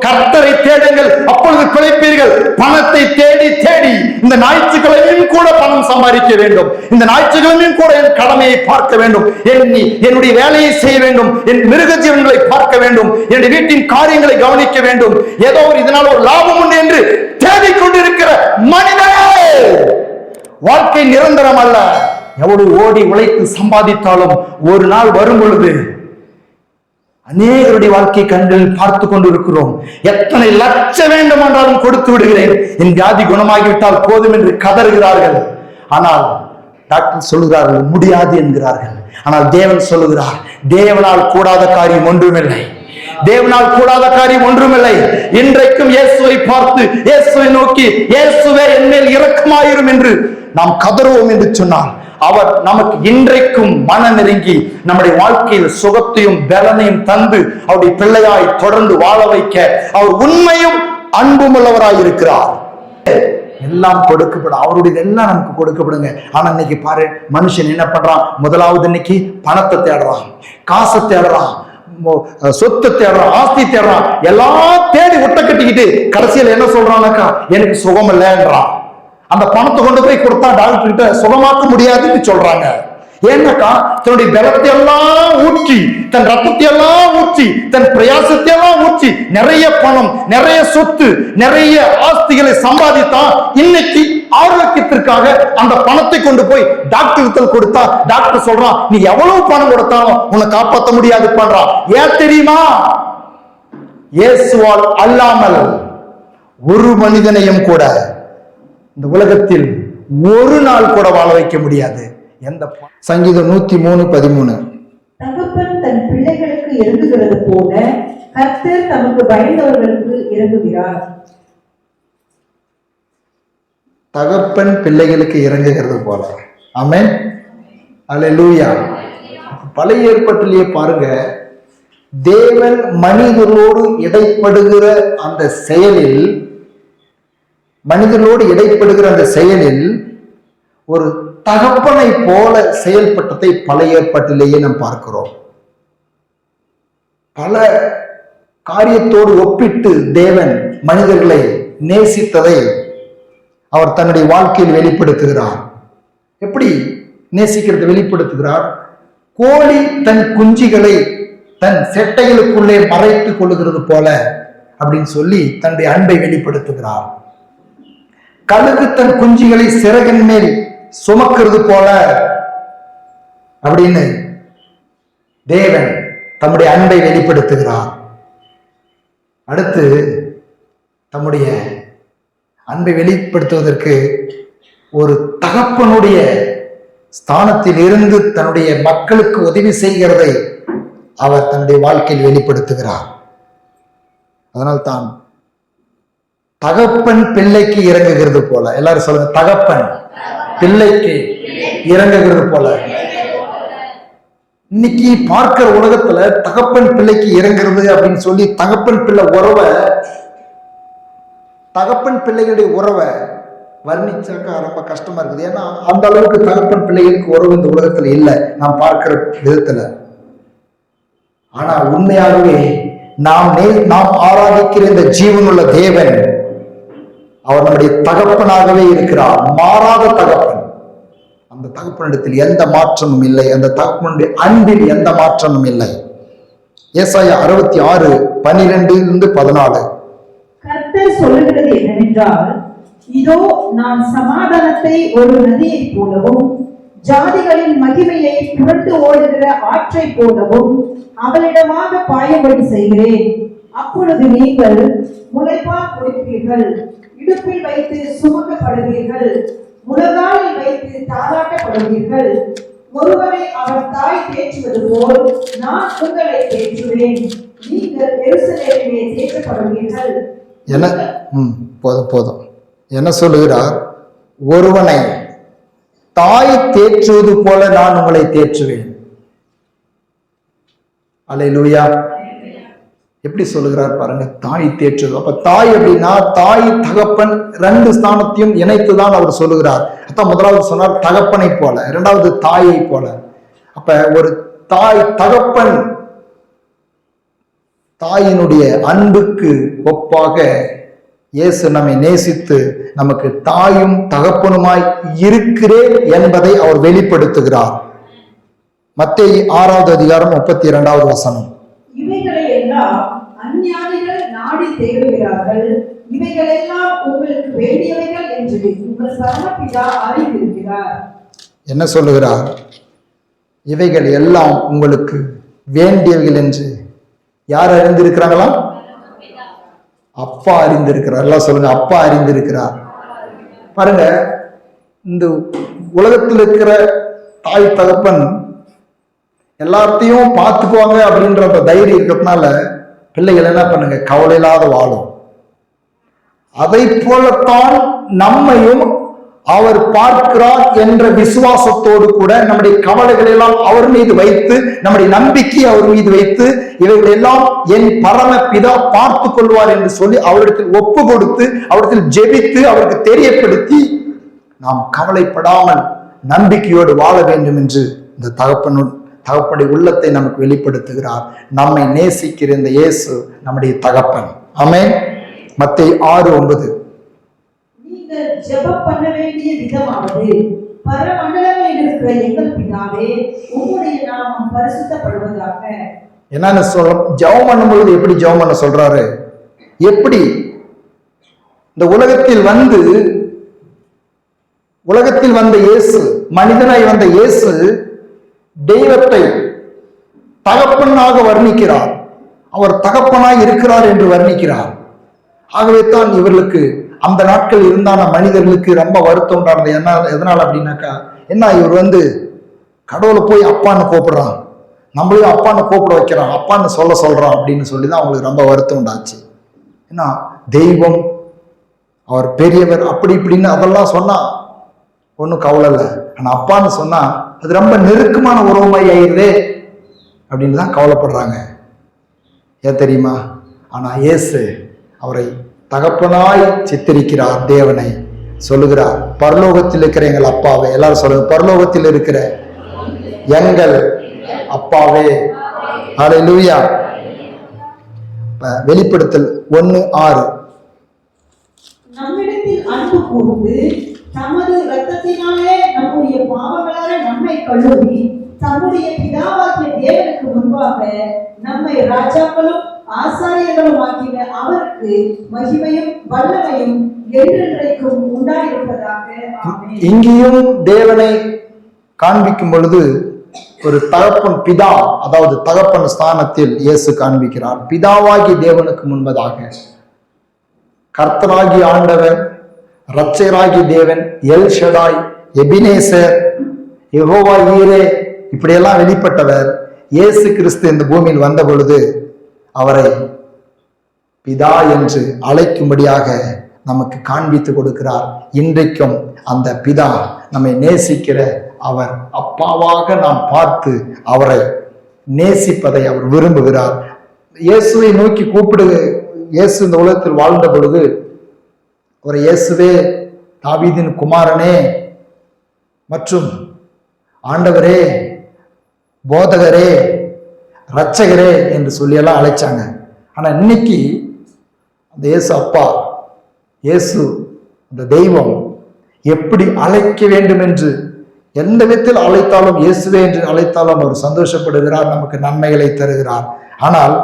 கர்த்தரை தேடுங்கள், அப்பொழுது பிழைப்பீர்கள். பணத்தை தேடி தேடி இந்த ஞாயிற்றுக்கிழமையும் கூட பணம் சம்பாதிக்க வேண்டும், இந்த ஞாயிற்றுக்கிழமையும் கூட என் கடமையை பார்க்க வேண்டும், என்னுடைய வேலையை செய்ய வேண்டும், என் மிருக ஜீவன்களை பார்க்க வேண்டும், என்னுடைய வீட்டின் காரியங்களை கவனிக்க வேண்டும், ஏதோ ஒரு இதனால் ஒரு லாபம் உண்டு என்று தேடிக்கொண்டிருக்கிற மனிதனே, வாழ்க்கை நிரந்தரம் அல்ல. எவ்வளவு ஓடி உழைத்து சம்பாதித்தாலும் ஒரு நாள் வரும் பொழுது அநேகருடைய வாழ்க்கை கண்களில் பார்த்து கொண்டிருக்கிறோம். எத்தனை லட்சம் வேண்டும் என்றாலும் கொடுத்து விடுகிறேன், என் வியாதி குணமாகிவிட்டால் போதும் என்று கதறுகிறார்கள். ஆனால் டாக்டர் சொல்லுகிறார்கள் முடியாது என்கிறார்கள். ஆனால் தேவன் சொல்லுகிறார், தேவனால் கூடாத காரியம் ஒன்றுமில்லை, தேவனால் கூடாத காரியம் ஒன்றுமில்லை. இன்றைக்கும் இயேசுவை பார்த்து, இயேசுவை நோக்கி, இயேசுவே என் மேல் இரக்கமாயிரும் என்று நாம் கதறுவோம் என்று சொன்னார், அவர் நமக்கு இன்றைக்கும் மன நெருங்கி நம்முடைய வாழ்க்கையில் சுகத்தையும் பலனையும் தந்து அவருடைய பிள்ளையாய் தொடர்ந்து வாழ வைக்க அவர் உண்மையும் அன்பும் உள்ளவராய் இருக்கிறார். எல்லாம் கொடுக்கப்படும், அவருடைய எல்லாம் நமக்கு கொடுக்கப்படுங்க. ஆனா இன்னைக்கு பாரு, மனுஷன் என்ன பண்றான்? முதலாவது இன்னைக்கு பணத்தை தேடுறான், காசை தேடுறான், சொத்து தேடுறான், ஆஸ்தி தேடுறான், எல்லாம் தேடி ஒட்ட கட்டிக்கிட்டு கடைசியில் என்ன சொல்றான்னாக்கா, எனக்கு சுகம் இல்லைன்றான். அந்த பணத்தை கொண்டு போய் கொடுத்தா டாக்டர் கிட்ட சுகமாக்க முடியாதுன்னு சொல்றாங்க. ஏன்னாக்கா தன்னுடைய பலத்தை எல்லாம் ஊற்றி, தன் ரத்தத்தை எல்லாம் ஊற்றி, தன் பிரயாசத்தை எல்லாம் ஊற்றி நிறைய பணம், நிறைய சொத்து, நிறைய ஆஸ்திகளை சம்பாதித்தான். இன்னைக்கு ஆரோக்கியத்திற்காக அந்த பணத்தை கொண்டு போய் டாக்டர் கொடுத்தா டாக்டர் சொல்றான், நீ எவ்வளவு பணம் கொடுத்தாலும் உன்னை காப்பாற்ற முடியாது பண்றான். ஏன் தெரியுமா? இயேசுவால் அல்லாமல் ஒரு மனிதனையும் கூட இந்த உலகத்தில் ஒரு நாள் கூட வாழ வைக்க முடியாது. எந்த சங்கீதம் 103:13. தகப்பன் தன் பிள்ளைகளுக்கு இறங்குகிறது போல கர்த்தர் தமக்கு பயந்தவர்களுக்கு இறங்குகிறார். தகப்பன் பிள்ளைகளுக்கு இறங்குகிறது போல. ஆமென், அல்லேலூயா. பழைய ஏற்பாட்டிலேயே பாருங்க, தேவன் மனிதர்களோடு இடைப்படுகிற அந்த செயலில், மனிதர்களோடு இடைப்படுகிற அந்த செயலில் ஒரு தகப்பனை போல செயல்பட்டதை பழைய ஏற்பாட்டிலேயே நாம் பார்க்கிறோம். பல காரியத்தோடு ஒப்பிட்டு தேவன் மனிதர்களை நேசித்ததை அவர் தன்னுடைய வாழ்க்கையில் வெளிப்படுத்துகிறார். எப்படி நேசிக்கிறதை வெளிப்படுத்துகிறார்? கோழி தன் குஞ்சுகளை தன் செட்டைகளுக்குள்ளே மறைத்துக் கொள்ளுகிறது போல அப்படின்னு சொல்லி தன்னுடைய அன்பை வெளிப்படுத்துகிறார். கழுகு தன் குஞ்சுகளை சிறகின் மேல் சுமக்கிறது போல அப்படின்னு தேவன் தம்முடைய அன்பை வெளிப்படுத்துகிறார். அடுத்து தம்முடைய அன்பை வெளிப்படுத்துவதற்கு ஒரு தகப்பனுடைய ஸ்தானத்தில் இருந்து தன்னுடைய மக்களுக்கு உதவி செய்கிறதை அவர் தன்னுடைய வாழ்க்கையில் வெளிப்படுத்துகிறார். அதனால் தான் தகப்பன் பிள்ளைக்கு இறங்குகிறது போல. எல்லாரும் சொல்லுங்க, தகப்பன் பிள்ளைக்கு இறங்குகிறது போல. இன்னைக்கு பார்க்கிற உலகத்துல தகப்பன் பிள்ளைக்கு இறங்குறது அப்படின்னு சொல்லி தகப்பன் பிள்ளை உறவை, தகப்பன் பிள்ளைகளுடைய உறவை வர்ணிச்சாக்கா ரொம்ப கஷ்டமா இருக்குது. ஏன்னா அந்த அளவுக்கு தகப்பன் பிள்ளைகளுக்கு உறவு இந்த உலகத்துல இல்லை, நாம் பார்க்கிற விதத்துல. ஆனா உண்மையாகவே நாம் ஆராதிக்கிற இந்த ஜீவனுள்ள தேவன் அவர் நம்முடைய தகப்பனாகவே இருக்கிறார், மாறாத தகப்பன். அந்த தகப்பனிடத்தில் எந்த மாற்றமும் இல்லை, அந்த தகப்பனுடைய அன்பில் எந்த மாற்றமும் இல்லை. ஏசாயா 66:12-14. கர்த்தர் சொல்லுகிறது என்னவென்றால், இதோ நான் சமாதானத்தை ஒரு நதியை போலவும் ஜாதிகளின் மகிமையை புரண்டு ஓடுகிற ஆற்றை போலவும் அவளிடமாக பாயும்படி செய்கிறேன். அப்பொழுது நீங்கள் முளைப்பால் கொடுப்பீர்கள், இடுப்பில் வைத்து சுமக்கப்படுவீர்கள், முழங்காலில் வைத்து தாளாட்டப்படுவீர்கள். ஒருவரை அவர் தாய் தேற்றுவது போல் நான் உங்களை தேற்றுவேன், நீங்கள் எருசலேமிலே தேற்றப்படுவீர்கள். போதும் என்ன சொல்லுகிறார்? ஒருவனை தாய் தேற்றுவது போல நான் உங்களை தேற்றுவேன். அல்லேலூயா. எப்படி சொல்லுகிறார் பாருங்க, தாய் தேற்றுவது. அப்ப தாய் அப்படின்னா தாய் தகப்பன் ரெண்டு ஸ்தானத்தையும் இணைத்துதான் அவர் சொல்லுகிறார். அதான் முதலாவது சொன்னார் தகப்பனை போல, இரண்டாவது தாயை போல. அப்ப ஒரு தாய் தாயினுடைய அன்புக்கு ஒப்பாக இயேசு நம்மை நேசித்து நமக்கு தாயும் தகப்பனுமாய் இருக்கிறேன் என்பதை அவர் வெளிப்படுத்துகிறார். மத்தேயு 6வது அதிகாரம் 32வது வசனம். இவைகளை எல்லாம் அஞ்ஞானிகள் நாடி தேடுகிறார்கள், இவைகளெல்லாம் உங்களுக்கு வேண்டியவைகள் என்று உங்கள் பரமபிதா அறிந்திருக்கிறார். என்ன சொல்லுகிறார்? இவைகள் எல்லாம் உங்களுக்கு வேண்டியவைகள் என்று யார் அறிந்திருக்கிறாங்களா? அப்பா அறிந்திருக்கிறார். எல்லாம் சொல்லுங்க, அப்பா அறிந்திருக்கிறார். பாருங்க, இந்த உலகத்தில் இருக்கிற தாய் தகப்பன் எல்லாத்தையும் பார்த்துக்குவாங்க அப்படின்ற அந்த தைரியம் இருக்கிறதுனால பிள்ளைகள் என்ன பண்ணுங்க, கவலை இல்லாத வாழும். அதை போலத்தான் நம்மையும் அவர் பார்க்கிறார் என்ற விசுவாசத்தோடு கூட நம்முடைய கவலைகள் எல்லாம் அவர் மீது வைத்து, நம்முடைய நம்பிக்கை அவர் மீது வைத்து, இவைகள் எல்லாம் என் பரம பிதா பார்த்து கொள்வார் என்று சொல்லி அவரிடத்தில் ஒப்பு கொடுத்து, அவரிடத்தில் ஜெபித்து, அவருக்கு தெரியப்படுத்தி நாம் கவலைப்படாமல் நம்பிக்கையோடு வாழ வேண்டும் என்று இந்த தகப்பனுடைய உள்ளத்தை நமக்கு வெளிப்படுத்துகிறார். நம்மை நேசிக்கிற இந்த இயேசு நம்முடைய தகப்பன். ஆமென். மத்தேயு 6:9. நீங்கள் ஜெபம் பண்ண வேண்டிய விதமாவது, பரமண்டலங்களில் இருக்கிற எங்கள் பிதாவே, உம்முடைய நாமம் பரிசுத்தப்படுவதாக. என்னன்னு சொல்ற, ஜெபம் பண்ணும் பொழுது எப்படி ஜெபம் பண்ண சொல்றாரு? எப்படி இந்த உலகத்தில் வந்த இயேசு, மனிதனாய் வந்த இயேசு தெய்வத்தை தகப்பனாக வர்ணிக்கிறார். அவர் தகப்பனாய் இருக்கிறார் என்று வர்ணிக்கிறார். ஆகவே தான் இவர்களுக்கு அந்த நாட்கள் இருந்தான மனிதர்களுக்கு ரொம்ப வருத்தம் உண்டானது. எதனால அப்படின்னாக்கா, என்ன இவர் கடவுளை போய் அப்பான்னு கூப்பிடுறான், நம்மளையும் அப்பான்னு கூப்பிட வைக்கிறான், அப்பான்னு சொல்றான் அப்படின்னு சொல்லி தான் அவங்களுக்கு ரொம்ப வருத்தம் உண்டாச்சு. ஏன்னா தெய்வம், அவர் பெரியவர், அப்படி இப்படின்னு அதெல்லாம் சொன்னா ஒன்றும் கவலை இல்லை. ஆனா அப்பான்னு சொன்னா அது ரொம்ப நெருக்கமான உறவுமாய் ஆயிடுதே அப்படின்னு தான் கவலைப்படுறாங்க. ஏன் தெரியுமா? ஆனா இயேசு அவரை தகப்பனாய் சித்தரிக்கிறார். தேவனை சொல்லுகிறார், பரலோகத்தில் இருக்கிற எங்கள் அப்பாவே. எல்லாரும் சொல்லுங்க, பரலோகத்தில் இருக்கிற எங்கள் அப்பாவே. ஹல்லேலூயா. வெளிப்படுத்தல் 1:6. நம்மிடத்தில் அன்பு கூர்ந்து தமது இரத்தத்தினாலே நம்முடைய பாவங்களால நம்மை கழுவி தம்முடைய பிதாவாகிய தேவனுக்கு முன்பாக நம்மை ராஜாக்களும் ஆசாரியர்களும் ஆக்கின அவருக்கு மகிமையும் வல்லமையும் என்றென்றைக்கும் உண்டாயிருப்பதாக. ஆமென். இங்கேயும் தேவனை காண்பிக்கும் பொழுது ஒரு தகப்பன் பிதா, அதாவது தகப்பன் ஸ்தானத்தில் இயேசு காண்பிக்கிறார். பிதாவாகி தேவனுக்கு முன்பதாக கர்த்தராகி ஆண்டவர், இரட்சகராகி தேவன், எல் ஷடாய், எபினேசர், யெகோவா ஈரே, இப்படியெல்லாம் வெளிப்பட்டவர் இயேசு கிறிஸ்து இந்த பூமியில் வந்த பொழுது அவரை பிதா என்று அழைக்கும்படியாக நமக்கு காண்பித்து கொடுக்கிறார். இன்றைக்கும் அந்த பிதா நம்மை நேசிக்கிற அவர் அப்பாவாக நாம் பார்த்து அவரை நேசிப்பதை அவர் விரும்புகிறார். இயேசுவை நோக்கி இயேசு இந்த உலகத்தில் வாழ்ந்த பொழுது ஒரு இயேசுவே, தாவீதின் குமாரனே மற்றும் ஆண்டவரே, போதகரே, இரட்சகரே என்று சொல்லியெல்லாம் அழைச்சாங்க. ஆனா இன்னைக்கு அந்த இயேசு அப்பா, இயேசு அந்த தெய்வம் எப்படி அழைக்க வேண்டும் என்று எந்த விதத்தில் அழைத்தாலும், இயேசுவே என்று அழைத்தாலும் அவர் சந்தோஷப்படுகிறார், நமக்கு நன்மைகளை தருகிறார். ஆனால்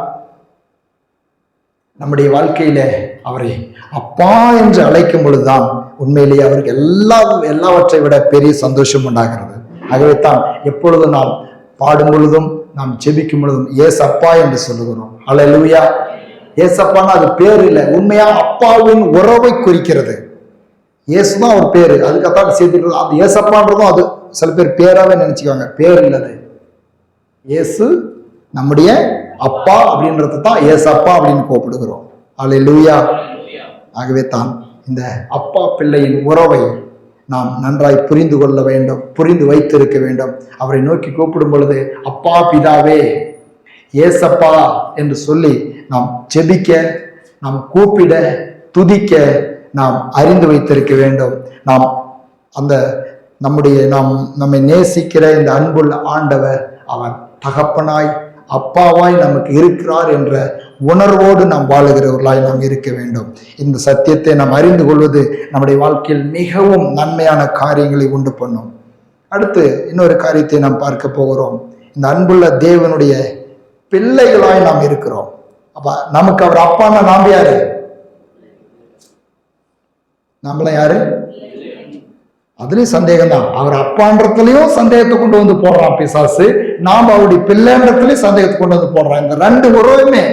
நம்முடைய வாழ்க்கையில அவரை அப்பா என்று அழைக்கும் பொழுதுதான் உண்மையிலேயே அவருக்கு எல்லாவற்றை விட பெரிய சந்தோஷம் உண்டாகிறது. ஆகவே தான் எப்பொழுதும் நாம் பாடும் பொழுதும் நாம் ஜெபிக்கும் பொழுதும் ஏசப்பா என்று சொல்லுகிறோம். அல்லேலூயா. ஏசப்பான்னா அது பேர் இல்லை, உண்மையா அப்பாவின் உறவை குறிக்கிறது. இயேசுதான் ஒரு பேரு, அதுக்கத்தான் சேர்த்துட்டு அந்த ஏசப்பான்றதும் அது சில பேர் பேராவே நினைச்சுக்குவாங்க. பேர் இல்லது. இயேசு நம்முடைய அப்பா அப்படின்றது தான் ஏசப்பா அப்படின்னு கூப்பிடுகிறோம். அல்லேலூயா. ஆகவே தான் இந்த அப்பா பிள்ளையின் உறவை நாம் நன்றாய் புரிந்து கொள்ள வேண்டும், புரிந்து வைத்திருக்க வேண்டும். அவரை நோக்கி கூப்பிடும் பொழுது அப்பா பிதாவே, ஏசப்பா என்று சொல்லி நாம் ஜெபிக்க, நாம் கூப்பிட, துதிக்க நாம் அறிந்து வைத்திருக்க வேண்டும். நாம் அந்த நம்மை நேசிக்கிற இந்த அன்புள்ள ஆண்டவர் அவர் தகப்பனாய் அப்பாவாய் நமக்கு இருக்கிறார் என்ற உணர்வோடு நாம் வாழுகிறவர்களாய் நாம் இருக்க வேண்டும். இந்த சத்தியத்தை நாம் அறிந்து கொள்வது நம்முடைய வாழ்க்கையில் மிகவும் நன்மையான காரியங்களை உண்டு பண்ணும். அடுத்து இன்னொரு காரியத்தை நாம் பார்க்க போகிறோம். இந்த அன்புள்ள தேவனுடைய பிள்ளைகளாய் நாம் இருக்கிறோம். அப்ப நமக்கு அவர் அப்பான்னா நாம் யாரு? நம்மளாம் யாரு? அதுலயும் சந்தேகம் தான். அவர் அப்பான்றதுலயும் சந்தேகத்தை கொண்டு வந்து போடுறான் பிசாசு. நாம் அவருடைய பிள்ளைன்றதுலயும் சந்தேகத்தை கொண்டு வந்து போடுறான். இந்த ரெண்டு உறவுமே,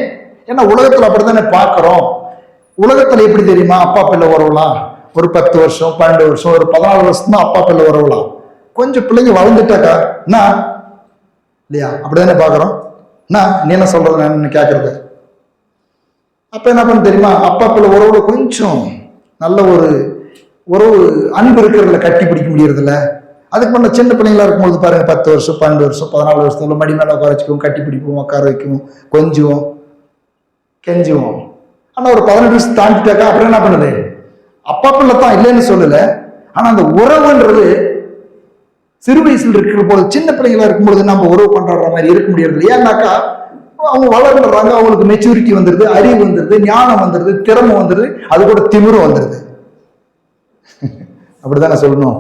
ஏன்னா உலகத்துல அப்படித்தானே பாக்குறோம். உலகத்துல எப்படி தெரியுமா? அப்பா பிள்ளை உறவுலாம் ஒரு 10 வருஷம் 12 வருஷம் ஒரு 14 வருஷம் தான் அப்பா பிள்ளை உறவுலாம். கொஞ்சம் பிள்ளைங்க வளர்ந்துட்டாக்கா என்ன இல்லையா? அப்படிதானே பாக்குறோம். நீ என்ன சொல்றது நான் கேட்கறது. அப்ப என்ன பண்ண தெரியுமா? அப்பா பிள்ளை உறவுல கொஞ்சம் நல்ல ஒரு உறவு அன்பு இருக்கிறதுல கட்டி பிடிக்க முடியறது இல்ல. அதுக்கு முன்ன சின்ன பிள்ளைங்களா இருக்கும்போது பாருங்க, 10 வருஷம் 12 வருஷம் 14 வருஷத்துல மடி மேல உட்கார வச்சுக்குவோம், கட்டி பிடிப்போம், உட்கார வைக்குவோம், கொஞ்சுவோம், கெஞ்சுவோம். ஆனா ஒரு 18 வருஷம் தாண்டிட்டாக்கா அப்புறம் என்ன பண்ணுது? அப்பா பிள்ளை தான் இல்லைன்னு சொல்லல, ஆனா அந்த உறவுன்றது சிறு வயசுல இருக்கிற போது, சின்ன பிள்ளைங்களா இருக்கும்போது நம்ம உறவு பண்ற மாதிரி இருக்க முடியாது. ஏன்னாக்கா அவங்க வளர்ந்துடுறாங்க, அவங்களுக்கு மெச்சூரிட்டி வந்துருது, அறிவு வந்துருது, ஞானம் வந்துருது, திறமை வந்துருது, அது கூட திமிரும் வந்துருது. அப்படித்தானே சொல்லணும்.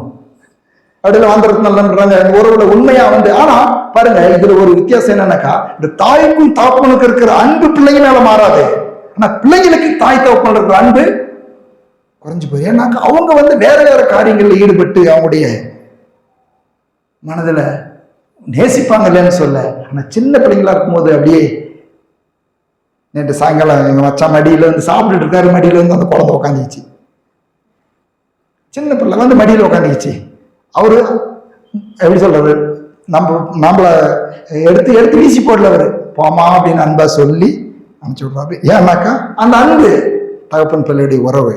அப்படிலாம் வந்துறது நல்லன்றாங்க உறவுல உண்மையா வந்து. ஆனா பாருங்க, இதுல ஒரு வித்தியாசம் என்னன்னாக்கா, இந்த தாய்க்கும் தாப்பனுக்கு இருக்கிற அன்பு பிள்ளைங்க மேல மாறாது. ஆனா பிள்ளைங்களுக்கு தாய் தாப்பன் இருக்கிற அன்பு குறைஞ்சு போய், ஏன்னாக்கா அவங்க வந்து வேற வேற காரியங்கள்ல ஈடுபட்டு அவங்களுடைய மனதுல நேசிப்பாங்க இல்லைன்னு சொல்ல. ஆனா சின்ன பிள்ளைங்களா இருக்கும்போது அப்படியே, நேற்று சாயங்காலம் எங்க மச்சான் மடியில வந்து சாப்பிட்டுட்டு இருக்காரு, மடியில வந்து அந்த குழந்தை உட்காந்துச்சு. சின்ன பிள்ளை வந்து மடியில உட்காந்துச்சு. அவரு எப்படி சொல்றது, நம்மள எடுத்து எடுத்து வீசி போடல, அவரு போமா அப்படின்னு அன்பா சொல்லி அனுப்பிச்சு விடுறாரு. ஏன்னாக்கா அந்த அன்பு தகப்பன் பிள்ளையுடைய உறவு,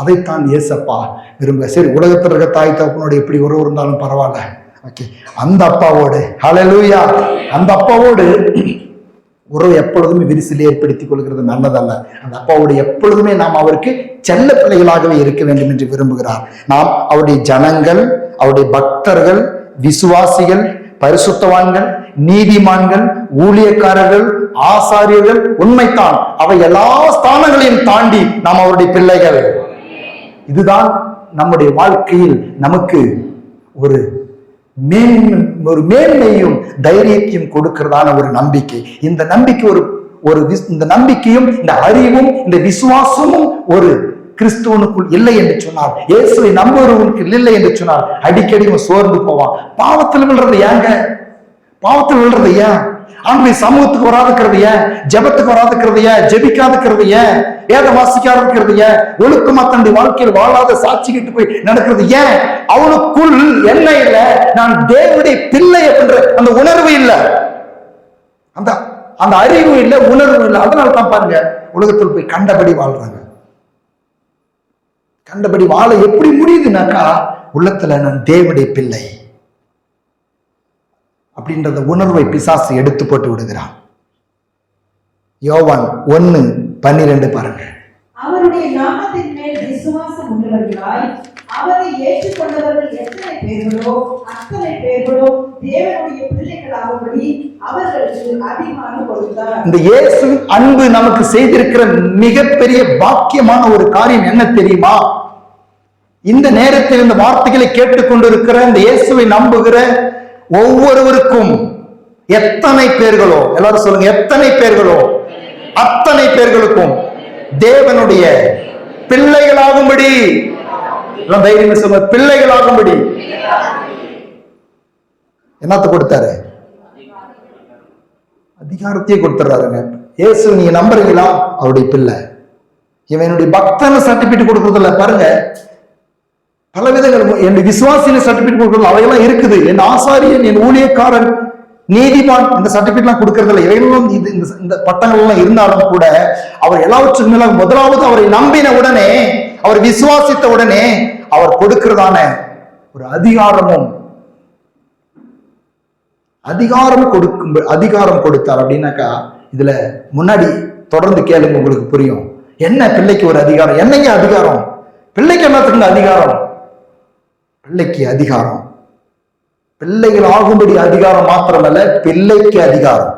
அதைத்தான் ஏசப்பா விரும்ப. சரி, உலகத்தில் இருக்க தாய் தகப்பனோட எப்படி உறவு இருந்தாலும் பரவாயில்ல, ஓகே, அந்த அப்பாவோடு, ஹல்லேலூயா, அந்த அப்பாவோடு உறவு எப்பொழுதுமே விரிசல் ஏற்படுத்திக் கொள்கிறது நல்லதல்ல. அந்த அப்பாவோடு எப்பொழுதுமே நாம் அவருக்கு செல்ல பிள்ளைகளாகவே இருக்க வேண்டும் என்று விரும்புகிறார். நாம் அவருடைய ஜனங்கள், அவருடைய பக்தர்கள், விசுவாசிகள், பரிசுத்தவான்கள், நீதிமான்கள், ஊழியக்காரர்கள், ஆசாரியர்கள், உண்மைத்தான். அவை எல்லா ஸ்தானங்களையும் தாண்டி நாம் அவருடைய பிள்ளைகள். இதுதான் நம்முடைய வாழ்க்கையில் நமக்கு ஒரு மேன்மையும் தைரியத்தையும் கொடுக்கிறதான ஒரு நம்பிக்கை. இந்த நம்பிக்கை இந்த நம்பிக்கையும் இந்த அறிவும் இந்த விசுவாசமும் ஒரு கிறிஸ்துவனுக்குள் இல்லை என்று சொன்னார், இயேசுவை நம்புவவனுக்கு இல்லை என்று சொன்னார், அடிக்கடி சோர்ந்து போவான். பாவத்தில் விழுறது ஏங்க? பாவத்தில் விழுறது ஏன்? ஆண்களுடைய சமூகத்துக்கு வராதுக்கிறது ஏன்? ஜெபத்துக்கு வராதுக்கிறது ஏன்? ஜெபிக்காதுக்கிறது ஏன்? வேத வாசிக்காதுக்கிறது ஏன்? ஒழுக்கமா தன்னுடைய வாழ்க்கையில் வாழாத சாட்சிக்கிட்டு போய் நடக்கிறது ஏன்? அவனுக்குள் என்ன இல்ல? நான் தேவனுடைய பிள்ளை அப்படின்ற அந்த உணர்வு இல்லை, அந்த அறிவு இல்லை, உணர்வு இல்லை. அதனால தான் பாருங்க, உலகத்தில் போய் கண்டபடி வாழ்றாங்க. கண்டபடி வாழ எப்படி முடியுதுனாக்கா, உள்ளத்துல நான் தேவனுடைய பிள்ளை அப்படின்றத உணர்வை பிசாசு எடுத்து போட்டு விடுகிறான். யோவான் 1:12 பாருங்க. அவருடைய நாமத்தின் மேல் விசுவாசம் உள்ளவர்களாய் அவரை ஏற்றுக்கொண்டவர்கள் எத்தனை பேர்களோ அத்தனை பேர்களோ தேவனுடைய பிள்ளைகளாகும்படி அவர்களுக்கு அதிகாரம் கொடுத்தார். இந்த இயேசு அன்பு நமக்கு செய்திருக்கிற மிகப்பெரிய பாக்கியமான ஒரு காரியம் என்ன தெரியுமா? இந்த நேரத்தில் இந்த வார்த்தைகளை கேட்டுக்கொண்டிருக்கிற இந்த இயேசுவை நம்புகிற ஒவ்வொருவருக்கும் எத்தனை பேர்களோ, எல்லாரும் சொல்லுங்க, எத்தனை பேர்களோ அத்தனை பேர்களுக்கும் தேவனுடைய பிள்ளைகளாகும்படி, தைரியம் சொல்ல, பிள்ளைகளாகும்படி என்னத்தை கொடுத்தாரு? அதிகாரத்தையே கொடுத்துறாருங்க. இயேசு நீங்க நம்புறீங்களா? அவருடைய பிள்ளை. இவனுடைய பக்தன சர்டிபிகேட் கொடுக்கறதில்ல. பாருங்க, பல விதங்கள். என் விசுவாசியில சர்டிபிகேட் கொடுக்கறது அவையெல்லாம் இருக்குது. என் ஆசாரியன், என் ஊழியக்காரன், நீதிமான், இந்த சர்டிபிகேட் எல்லாம் கொடுக்கறதில்ல. இவைகளும் இந்த பட்டங்கள் எல்லாம் இருந்தாலும் கூட அவர் எல்லாவற்றுக்கும் மேல முதலாவது அவரை நம்பின உடனே, அவர் விசுவாசித்த உடனே அவர் கொடுக்கிறதான ஒரு அதிகாரம் கொடுத்தார். அப்படின்னாக்கா இதுல முன்னாடி தொடர்ந்து கேளுங்க, உங்களுக்கு புரியும். என்ன பிள்ளைக்கு ஒரு அதிகாரம்? என்னங்க அதிகாரம்? பிள்ளைக்கு என்னத்துக்கு அதிகாரம்? பிள்ளைக்கு அதிகாரம், பிள்ளைகள் ஆகும்படி அதிகாரம் மாத்திரமல்ல, பிள்ளைக்கு அதிகாரம்.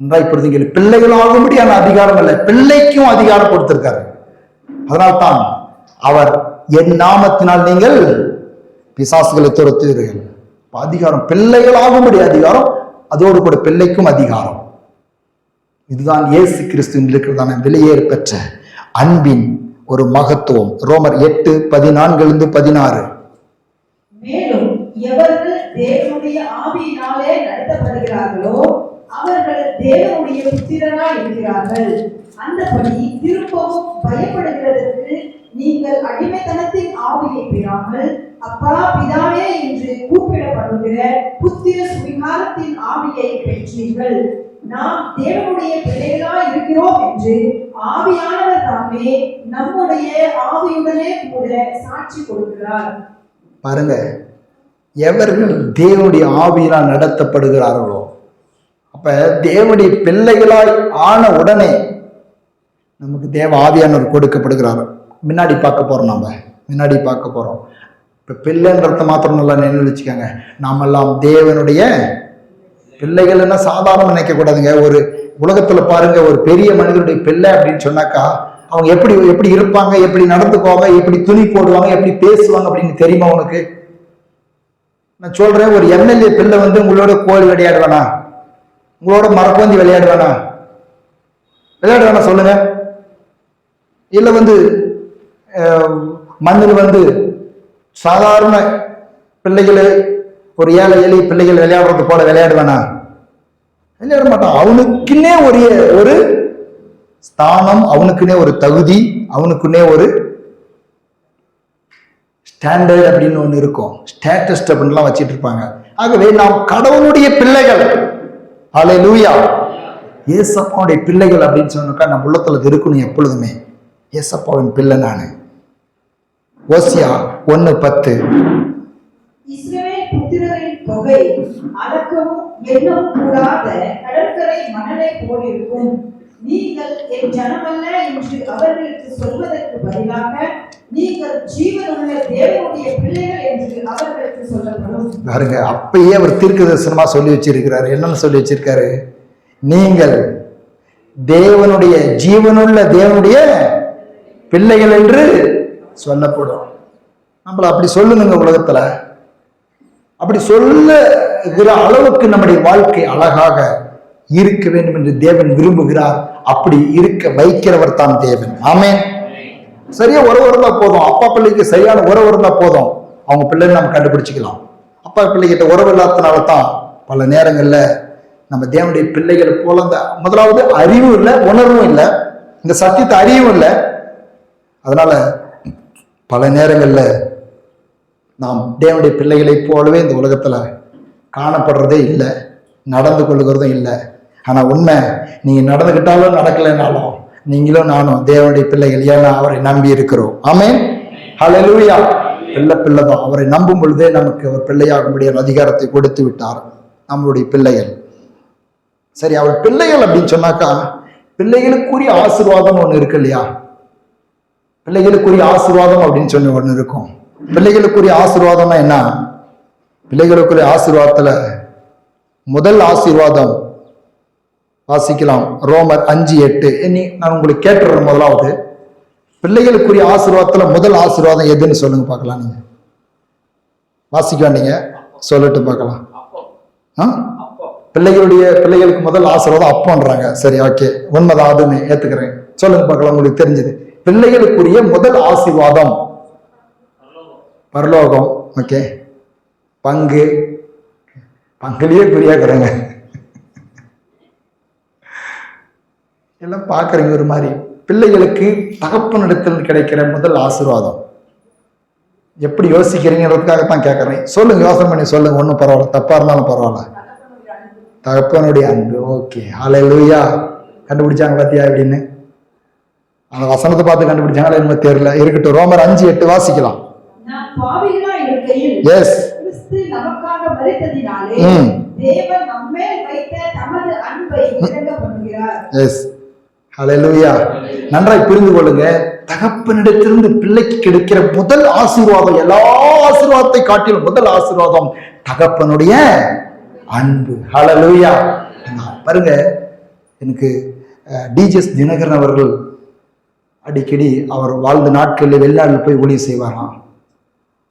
நன்றாய் புரிஞ்சுங்க. பிள்ளைகள் ஆகும்படியான அதிகாரம் அல்ல, பிள்ளைக்கும் அதிகாரம் கொடுத்திருக்காரு. அதனால்தான் அவர் என் நாமத்தினால் நீங்கள் பிசாசுகளை துரத்துவீர்கள். அதிகாரம் பிள்ளைகள் ஆகும்படி அதிகாரம், அதோடு கூட பிள்ளைக்கும் அதிகாரம். இதுதான் இயேசு கிறிஸ்துவின் இருக்கிறதான வெளியேறு பெற்ற அன்பின் ஒரு மகத்துவம். ரோமர் 8:14-16. மேலும் எவர்கள் தேவனுடைய ஆவியினாலே நடத்தப்படுகிறார்களோ அவர்கள் தேவனுடைய புத்திரராய் இருக்கிறார்கள். அந்தபடி திரும்பவும் பயப்படுகிறதற்கு நீங்கள் அடிமைத்தனத்தின் ஆவியை பெறாமல் அப்பா பிதாவே என்று கூப்பிடப்படுகிற புத்திர சுவிகாரத்தின் ஆவியை பெற்றீர்கள். நாம் தேவனுடைய பிள்ளைகளாய் இருக்கிறோம் என்று ஆவியானவர் தாமே நம்முடைய ஆவியுடனே கூட சாட்சி கொடுக்கிறார். பாருங்க, எவர்கள் தேவனுடைய ஆவியினால் நடத்தப்படுகிறார்களோ, அப்ப தேவனுடைய பிள்ளைகளாய் ஆன உடனே நமக்கு தேவ ஆவியானவர் கொடுக்கப்படுகிறார். முன்னாடி பார்க்க போறோம், முன்னாடி பார்க்க போறோம். இப்ப பிள்ளைன்றத மாத்திரம் நல்லா நினைவு வச்சுக்கோங்க. நாமெல்லாம் தேவனுடைய பிள்ளைகள்னா சாதாரண நினைக்க கூடாதுங்க. ஒரு உலகத்துல பாருங்க, ஒரு பெரிய மனிதனுடைய பிள்ளை அப்படின்னு சொன்னாக்கா அவங்க எப்படி எப்படி இருப்பாங்க, எப்படி நடந்துக்குவாங்க, எப்படி துணி போடுவாங்க, எப்படி பேசுவாங்க அப்படின்னு தெரியுமா உனக்கு? நான் சொல்றேன், ஒரு எம்எல்ஏ பிள்ளை உங்களோட கோழி விளையாடுவானா, உங்களோட மரப்பந்தி விளையாடுவானா? விளையாடுவானா சொல்லுங்க? இல்ல மண்ணில் சாதாரண பிள்ளைகளை, ஒரு ஏழை எளிய பிள்ளைகள் விளையாடுறது போல விளையாடுவானா? விளையாட மாட்டான். அவனுக்குன்னே ஒரு ஸ்தானம், அவனுக்குன்னே ஒரு தகுதி, அவனுக்குன்னே ஒரு ஸ்டாண்டர்ட் அப்படின்னு ஒண்ணு இருக்கும். ஸ்டேட்டஸ் அப்படின்லாம் வச்சிட்டு இருப்பாங்க. ஆகவே நாம் கடவுளுடைய பிள்ளைகள். ஹல்லேலூயா. ஏசப்பாவுடைய பிள்ளைகள் அப்படின்னு சொன்னாக்கா நம்ம உள்ளத்துல இருக்கணும் எப்பொழுதுமே. ஏசப்பாவின் பிள்ளை நானு. ஓசியா 1:10. இஸ்ரவேல் புத்திரரின் தொகை அளக்கவும் எண்ணவும் கூடாத கடற்கரை மணலை போலிருக்கும். நீங்கள் என் ஜனமல்ல என்று அவர்களுக்கு சொல்வதற்கு பதிலாக நீங்கள் ஜீவனுள்ள தேவனுடைய பிள்ளைகள் என்று அவர்களுக்கு சொல்லப்படும். பாருங்க, அப்பயே அவர் தீர்க்கதரிசனமா சொல்லி வச்சிருக்கிறாரு. என்னன்னு சொல்லி வச்சிருக்காரு? நீங்கள் தேவனுடைய ஜீவனுள்ள தேவனுடைய பிள்ளைகள் என்று சொல்லப்படும். நம்மள அப்படி சொல்லுங்க உலகத்துல. அப்படி சொல்லுகிற அளவுக்கு நம்முடைய வாழ்க்கை அழகாக இருக்க வேண்டும் என்று தேவன் விரும்புகிறார். அப்படி இருக்க வைக்கிறவர் தான் தேவன். ஆமென். சரியா உறவு இருந்தா போதும். அப்பா பிள்ளைக்கு சரியான உறவு இருந்தா போதும், அவங்க பிள்ளைன்னு நம்ம கண்டுபிடிச்சிக்கலாம். அப்பா பிள்ளைகிட்ட உறவு இல்லாதனால தான் பல நேரங்கள்ல நம்ம தேவனுடைய பிள்ளைகளை போல முதலாவது அறிவும் இல்லை, உணர்வும் இல்லை, இந்த சத்தியத்தை அறிவும் இல்லை. அதனால பல நேரங்கள்ல நாம் தேவனுடைய பிள்ளைகளை போலவே இந்த உலகத்துல காணப்படுறதே இல்லை, நடந்து கொள்ளுகிறதும் இல்லை. ஆனா உண்மை, நீங்க நடந்துகிட்டாலும் நடக்கலைனாலும் நீங்களும் நானும் தேவனுடைய பிள்ளைகள். ஏன்னா அவரை நம்பி இருக்கிறோம். ஆமென். ஹல்லேலூயா. பிள்ளை தான். அவரை நம்பும் பொழுதே நமக்கு அவர் பிள்ளையாகும்படியான அதிகாரத்தை கொடுத்து விட்டார். நம்மளுடைய பிள்ளைகள். சரி, அவர் பிள்ளைகள் அப்படின்னு சொன்னாக்கா பிள்ளைகளுக்குரிய ஆசீர்வாதம் ஒண்ணு இருக்கு இல்லையா? பிள்ளைகளுக்குரிய ஆசீர்வாதம் அப்படின்னு சொல்லி ஒண்ணு இருக்கும். பிள்ளைகளுக்குரிய ஆசீர்வாதம்னா என்ன? பிள்ளைகளுக்குரிய ஆசீர்வாதத்துல முதல் ஆசீர்வாதம் வாசிக்கலாம். ரோமர் 5:8. நான் உங்களுக்கு கேட்டுறேன். முதலாவது பிள்ளைகளுக்குரிய ஆசீர்வாதத்துல முதல் ஆசீர்வாதம் எதுன்னு சொல்லுங்க பார்க்கலாம். நீங்க வாசிக்க வேண்டீங்க, சொல்லட்டு பார்க்கலாம். பிள்ளைகளுக்கு முதல் ஆசீர்வாதம் அப்போன்றாங்க. சரி, ஓகே, உண்மைதான், அதுன்னு ஏத்துக்கிறேன். சொல்லுங்க பார்க்கலாம், உங்களுக்கு தெரிஞ்சது. பிள்ளைகளுக்குரிய முதல் ஆசீர்வாதம் பரலோகம். ஓகே, பங்குலயே குறியாக்குறேங்க. எல்லாம் பாக்குறீங்க ஒரு மாதிரி. பிள்ளைகளுக்கு தகப்பனிடத்தில் கிடைக்கிற முதல் ஆசீர்வாதம் எப்படி யோசிக்கிறீங்கிறதுக்காகத்தான் கேட்கறேன். சொல்லுங்க, யோசனை பண்ணி சொல்லுங்க. ஒன்றும் பரவாயில்ல, தப்பா இருந்தாலும் பரவாயில்ல. தகப்பனுடைய அன்பு. ஓகே, ஹல்லேலூயா. கண்டுபிடிச்சாங்க பாத்தியா அப்படின்னு? அந்த வசனத்தை பார்த்து கண்டுபிடிச்சாங்களா என்ன தெரியல. இருக்கட்டும். ரோமர் 5:8 வாசிக்கலாம். எஸ். நமக்காக மரித்ததினாலே தேவன் நம்மேல் வைத்த தமது அன்பை விளங்கப்படுகிறார். எஸ், ஹல்லேலூயா. நன்றாய் புரிந்து கொள்ளுங்க. தகப்பனிடத்திலிருந்து பிள்ளைக்கு கிடைக்கிற முதல் ஆசீர்வாதம், எல்லா ஆசீர்வாதத்தை காட்டிலும் முதல் ஆசீர்வாதம் தகப்பனுடைய அன்பு. ஹல்லேலூயா. பாருங்க, எனக்கு டிஜிஎஸ் தினகரன் அவர்கள் அடிக்கடி அவர் வாழ்ந்த நாட்களில் வெளிநாட்டில் போய் ஊழியம் செய்வாராம்.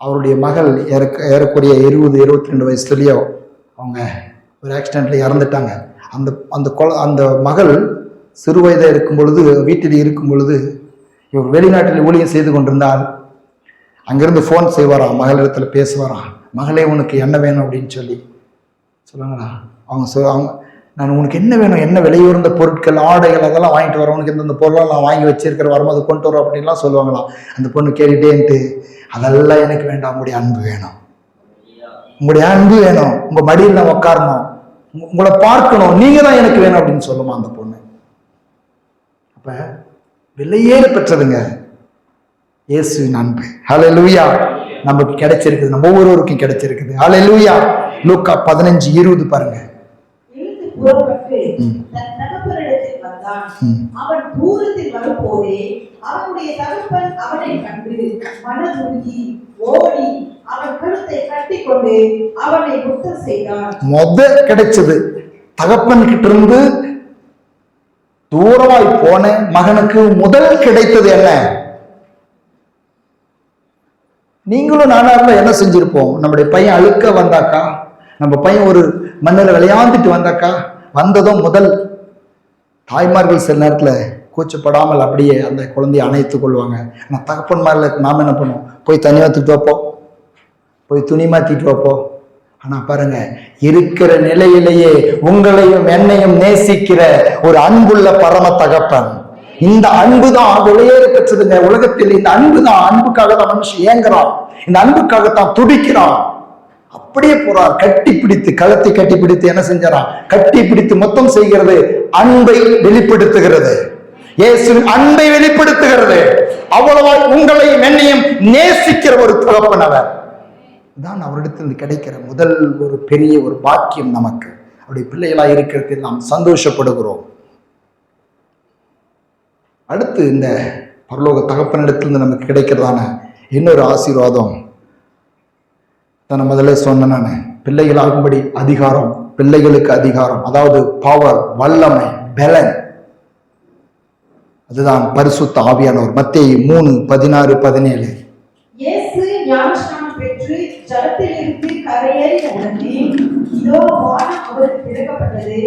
அவருடைய மகள் ஏறக்கூடிய 20-22 வயசுலயோ அவங்க ஒரு ஆக்சிடென்ட்ல இறந்துட்டாங்க. அந்த மகள் சிறு வயதாக இருக்கும் பொழுது, வீட்டில் இருக்கும் பொழுது இவர் வெளிநாட்டில் ஊழியம் செய்து கொண்டிருந்தால் அங்கிருந்து ஃபோன் செய்வாராம், மகளிடத்தில் பேசுவாராம். மகளே, உனக்கு என்ன வேணும் அப்படின்னு சொல்லுவாங்களா. அவங்க நான் உனக்கு என்ன வேணும், என்ன விலையுறந்த பொருட்கள், ஆடைகள் அதெல்லாம் வாங்கிட்டு வரேன், உனக்கு இந்த பொருளாக நான் வாங்கி வச்சிருக்கிற வரும்போது கொண்டு வரோம் அப்படின்லாம் சொல்லுவாங்களாம். அந்த பொண்ணு கேட்டுட்டேன்ட்டு, அதெல்லாம் எனக்கு வேண்டாம், உங்களுடைய அன்பு வேணும், உங்களுடைய அன்பு வேணும், உங்க மடியில் நான் உட்காரணும், உங்களை பார்க்கணும், நீங்க தான் எனக்கு வேணும் அப்படின்னு சொல்லுமா அந்த பொண்ணு. அப்ப விலையேற பெற்றதுங்க இயேசுவின் அன்பு. ஹல்லேலூயா. நமக்கு கிடைச்சிருக்குது, நம்ம ஒவ்வொருவருக்கும் கிடைச்சிருக்குது. ஹல்லேலூயா. லூக்கா 15:20 பாருங்க. புறப்பட்டு தன் தகப்பனிடத்தில் வந்தான். அவன் தூரத்தில் வரும்போதே அவனுடைய தகப்பன் அவனை கண்டு மனதுருகி ஓடி அவன் கழுத்தை கட்டிக்கொண்டு அவனை முத்தம் செய்தான். கிடைச்சது தகப்பன் கிட்ட இருந்து தூரமாய் போன மகனுக்கு முதல் கிடைத்தது என்ன? நீங்களும் நானா இருந்தா என்ன செஞ்சிருப்போம்? நம்முடைய பையன் அழுக்க வந்தாக்கா, நம்ம பையன் ஒரு மண்ணில் விளையாண்டுட்டு வந்தாக்கா, வந்ததும் முதல் தாய்மார்கள் சில நேரத்தில் கூச்சப்படாமல் அப்படியே அந்த குழந்தையை அணைத்துக் கொள்வாங்க. ஆனால் தகப்பன்மாரில் நாம் என்ன பண்ணுவோம்? போய் தண்ணி ஊற்றிட்டு வைப்போம், போய் துணி மாற்றிட்டு வைப்போம். ஆனால் பாருங்க, இருக்கிற நிலையிலேயே உங்களையும் என்னையும் நேசிக்கிற ஒரு அன்புள்ள பரம தகப்பன். இந்த அன்பு தான் விலையேற பெற்றதுங்க உலகத்தில். இந்த அன்பு தான், அன்புக்காக தான் மனுஷன் ஏங்குறான், இந்த அன்புக்காகத்தான் துடிக்கிறான். அப்படியே போறார், கட்டி பிடித்து, களத்தை கட்டி பிடித்து என்ன செஞ்சாராம்? கட்டி பிடித்து மொத்தம் செய்கிறது அன்பை வெளிப்படுத்துகிறது. இயேசுவின் அன்பை வெளிப்படுத்துகிறது. அவ்வளவா உங்களையும் என்னையும் நேசிக்கிற ஒரு தகப்பன் அவர் தான். அவரிடத்தில் கிடைக்கிற முதல் ஒரு பெரிய ஒரு பாக்கியம் நமக்கு. அவருடைய பிள்ளைகளாக இருக்கிறதில் நாம் சந்தோஷப்படுகிறோம். அடுத்து இந்த பரலோக தகப்பனிடத்திலிருந்து நமக்கு கிடைக்கிறதான இன்னொரு ஆசீர்வாதம் நான் முதல்ல சொன்னேன். நான் பிள்ளைகளாகும்படி அதிகாரம், பிள்ளைகளுக்கு அதிகாரம், அதாவது பவர், வல்லமை, பலன், அதுதான் பரிசுத்த ஆவியானவர். மத்தேயு 3:16-17. இயேசு ஞானஸ்நானம் பெற்று ஜலத்திலிருந்து கரையேறின உடனே இதோ வானம் அவருக்கு திறக்கப்பட்டது.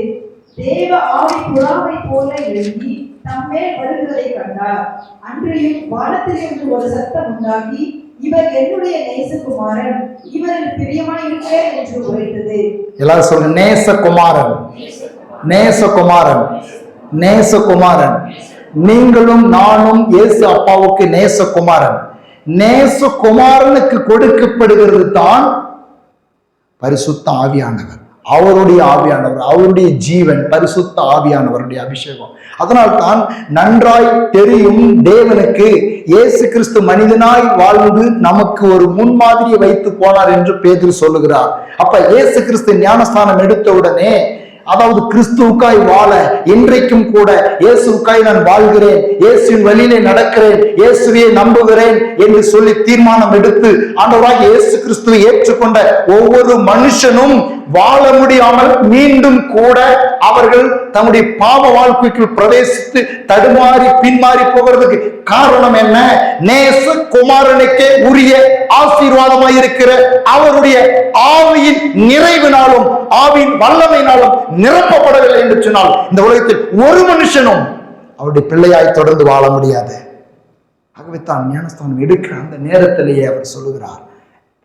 தேவ ஆவி புறாவை போல எழும்பி தம்மேல் வருகிறதை கண்டார். அன்றையும் வானத்திலிருந்து ஒரு சத்தம் உண்டாகி, இவர் என்னுடைய நேசகுமாரன், இவரில் பிரியமாயிருக்கிறேன் என்று உரைத்தது. எல்லாரும் சொல்லுங்க, நேசகுமாரன், நேசகுமாரன், நேசகுமாரன். நீங்களும் நானும் இயேசு அப்பாவுக்கு நேசகுமாரன். நேசகுமாரனுக்கு கொடுக்கப்படுகிறது தான் பரிசுத்த ஆவியானவர். அவருடைய ஆவியானவர், அவருடைய ஜீவன், பரிசுத்த ஆவியானவருடைய அபிஷேகம். அதனால் தான் நன்றாய் தெரியும் தேவனுக்கு இயேசு கிறிஸ்து மனிதனாய் வாழ்ந்து நமக்கு ஒரு முன்மாதிரியை வைத்து போனார் என்று பேதுரு சொல்லுகிறார். அப்ப இயேசு கிறிஸ்து ஞானஸ்நானம் எடுத்த உடனே, அதாவது கிறிஸ்துவுக்காய் வாழ, இன்றைக்கும் கூட இயேசுக்காய் நான் வாழ்கிறேன், இயேசுவின் வழியிலே நடக்கிறேன், இயேசுவையே நம்புகிறேன் என்று சொல்லி தீர்மானம் எடுத்து ஆண்டவராகிய இயேசு கிறிஸ்துவை ஏற்றுக்கொண்ட ஒவ்வொரு மனுஷனும் வாழ முடியாமல் மீண்டும் கூட அவர்கள் தம்முடைய பாவ வாழ்க்கைக்குள் பிரவேசித்து தடுமாறி பின்மாறி போகிறதுக்கு காரணம் என்ன? நேச குமாரனுக்கே உரிய ஆசீர்வாதமாய் இருக்கிற அவருடைய ஆவியின் நிறைவினாலும் ஆவியின் வல்லமையினாலும் நிரப்பப்படவில்லை என்று சொன்னால் இந்த உலகத்தில் ஒரு மனுஷனும் அவருடைய பிள்ளையாய் தொடர்ந்து வாழ முடியாது. ஆகவே தான் ஞானஸ்தானம் எடுக்கிற அந்த நேரத்திலேயே அவர் சொல்லுகிறார்,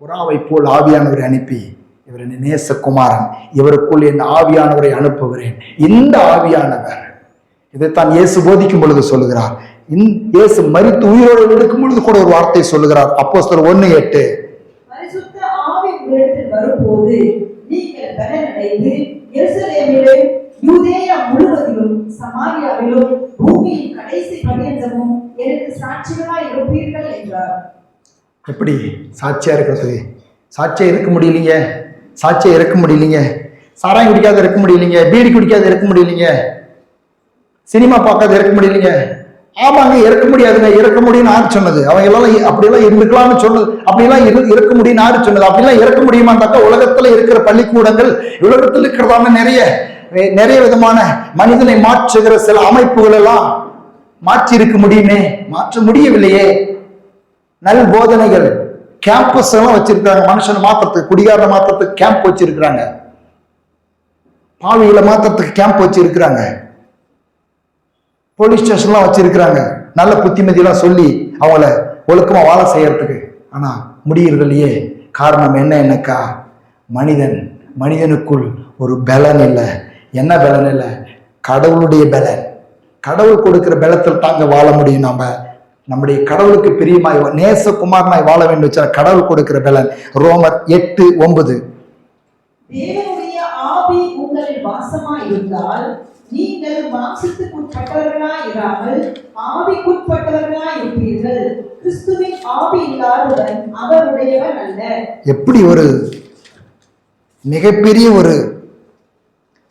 புறாவை போல் ஆவியானவரை அனுப்பி, இவர் என் நேசகுமாரன், இவருக்குள் என் ஆவியானவரை அனுப்புகிறேன். இந்த ஆவியானவர், இதைத்தான் இயேசு போதிக்கும் பொழுது சொல்லுகிறார். இயேசு மரித்து உயிரோடு எடுக்கும் பொழுது கூட ஒரு வார்த்தை சொல்லுகிறார். அப்போஸ்தலர் 1:8. பரிசுத்த ஆவி உங்களிடத்தில் வரும்போது நீங்கள் பலனடைந்து எருசலேமிலும் யூதேயா முழுவதிலும் சமாரியாவிலும் பூமியின் கடைசி பரியந்தமும் எனக்கு சாட்சிகளாய் இருப்பீர்கள் என்றார். எப்படி சாட்சியா இருக்கிறது? சாட்சியா இருக்க முடியலீங்க, சாட்சியா இருக்க முடியலீங்க, சாராயம் குடிக்காத இருக்க முடியலீங்க, பீடி குடிக்காத இருக்க முடியலீங்க, சினிமா பார்க்காத இருக்க முடியலீங்க, ஆமாங்க, இறக்க முடியாதுங்க, இறக்க முடியும்னு யாரு சொன்னது? அவங்க எல்லாம் அப்படியெல்லாம் இருந்துக்கலாம்னு சொன்னது. அப்படியெல்லாம் இறக்க முடியும்னு யாரு சொன்னது? அப்படிலாம் இறக்க முடியுமான்னு உலகத்துல இருக்கிற பள்ளிக்கூடங்கள், உலகத்தில் இருக்கிறதான நிறைய விதமான மனிதனை மாற்றுகிற சில அமைப்புகள் எல்லாம் மாற்றி இருக்க முடியுமே, மாற்ற முடியவில்லையே. நல் போதனைகள் கேம்பஸ் எல்லாம் வச்சிருக்காங்க. மனுஷனை மாத்திரத்துக்கு, குடிகார மாத்திரத்துக்கு கேம்ப் வச்சிருக்கிறாங்க, பாவிகளை மாத்திரத்துக்கு கேம்ப் வச்சிருக்கிறாங்க, போலீஸ் ஸ்டேஷன்லாம் வச்சிருக்கிறாங்க, நல்ல புத்திமதியெல்லாம் சொல்லி அவங்கள ஒழுக்கமா வாழ செய்யறதுக்கு. ஆனா முடியறது இல்லையே. காரணம் என்னக்கா, மனிதனுக்குள் ஒரு பலன் இல்லை. என்ன பலன் இல்லை? கடவுளுடைய பலன். கடவுள் கொடுக்கிற பலத்தில் தாங்க வாழ முடியும். நம்முடைய கடவுளுக்கு பிரியமாய் நேசகுமாரனாய் வாழ வேண்டும் வச்சா கடவுள் கொடுக்கிற பலன். ரோமர் 8:9. தேவனுடைய ஆவி உங்களில் வாசமாய் இருந்தால் நீங்கள் மாம்சத்துக்குட்பட்டவர்களாய் இராமல் ஆவிக்குட்பட்டவர்களாய் இருப்பீர்கள். கிறிஸ்துவின் ஆவி இல்லாதவன் அவருடையவன் அல்ல. எப்படி ஒரு மிகப்பெரிய ஒரு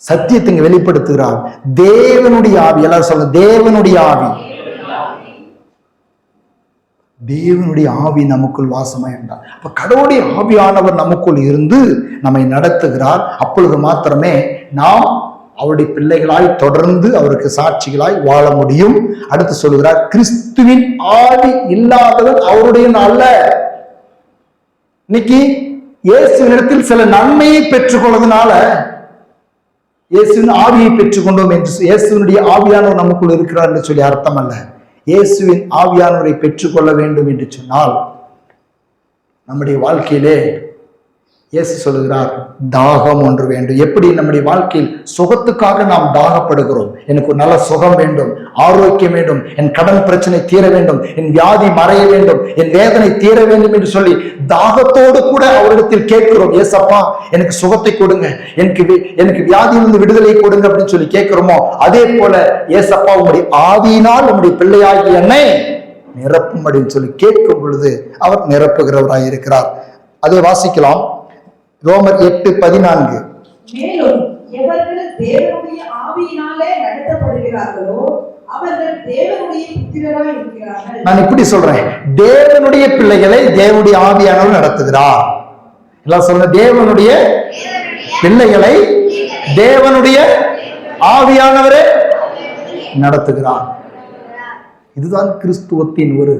சத்தியத்தை வெளிப்படுத்துகிறார். தேவனுடைய ஆவி. எல்லாரும் சொல்ல, தேவனுடைய ஆவி. தேவனுடைய ஆவி நமக்குள் வாசமாய் இருந்தார். அப்ப கடவுளுடைய ஆவியானவர் நமக்குள் இருந்து நம்மை நடத்துகிறார். அப்பொழுது மாத்திரமே நாம் அவருடைய பிள்ளைகளாய் தொடர்ந்து அவருக்கு சாட்சிகளாய் வாழ முடியும். அடுத்து சொல்லுகிறார், கிறிஸ்துவின் ஆவி இல்லாதவன் அவருடைய அல்ல. இன்னைக்கு இயேசுவினிடத்தில் சில நன்மையை பெற்றுக்கொள்வதனால இயேசுவின் ஆவியை பெற்றுக்கொண்டோம் என்று, இயேசுவினுடைய ஆவியானவர் நமக்குள் இருக்கிறார் என்று சொல்லி அர்த்தம் அல்ல. இயேசுவின் ஆவியானவரை பெற்றுக்கொள்ள வேண்டும் என்று சொன்னால் நம்முடைய வாழ்க்கையிலே இயேசு சொல்லுகிறார், தாகம் ஒன்று வேண்டும். எப்படி நம்முடைய வாழ்க்கையில் சுகத்துக்காக நாம் தாகப்படுகிறோம். எனக்கு ஒரு நல்ல சுகம் வேண்டும், ஆரோக்கியம் வேண்டும், என் கடன் பிரச்சனை தீர வேண்டும், என் வியாதி மறைய வேண்டும், என் வேதனை தீர வேண்டும் என்று சொல்லி தாகத்தோடு கூட அவரிடத்தில் கேட்கிறோம். ஏசப்பா எனக்கு சுகத்தை கொடுங்க, எனக்கு வியாதியிலிருந்து விடுதலை கொடுங்க அப்படின்னு சொல்லி கேட்கிறோமோ, அதே போல ஏசப்பா உங்களுடைய ஆவியினால் உங்களுடைய பிள்ளையாகி என்னை நிரப்பும் அப்படின்னு சொல்லி கேட்கும் பொழுது அவர் நிரப்புகிறவராய் இருக்கிறார். அதை வாசிக்கலாம். ரோமர் 8:14. மேலும் எவர்கள் தேவனுடைய ஆவியினாலே நடத்தப்படுகிறார்களோ அவர்கள் தேவனுடைய புத்திரராய் இருக்கிறார்கள். நான் இப்படி சொல்றேன், தேவனுடைய பிள்ளைகளை தேவனுடைய ஆவியானவர் நடத்துகிறார். எல்லாம் சொல்ல, தேவனுடைய பிள்ளைகளை தேவனுடைய ஆவியானவரே நடத்துகிறார். இதுதான் கிறிஸ்துவத்தின் ஒரு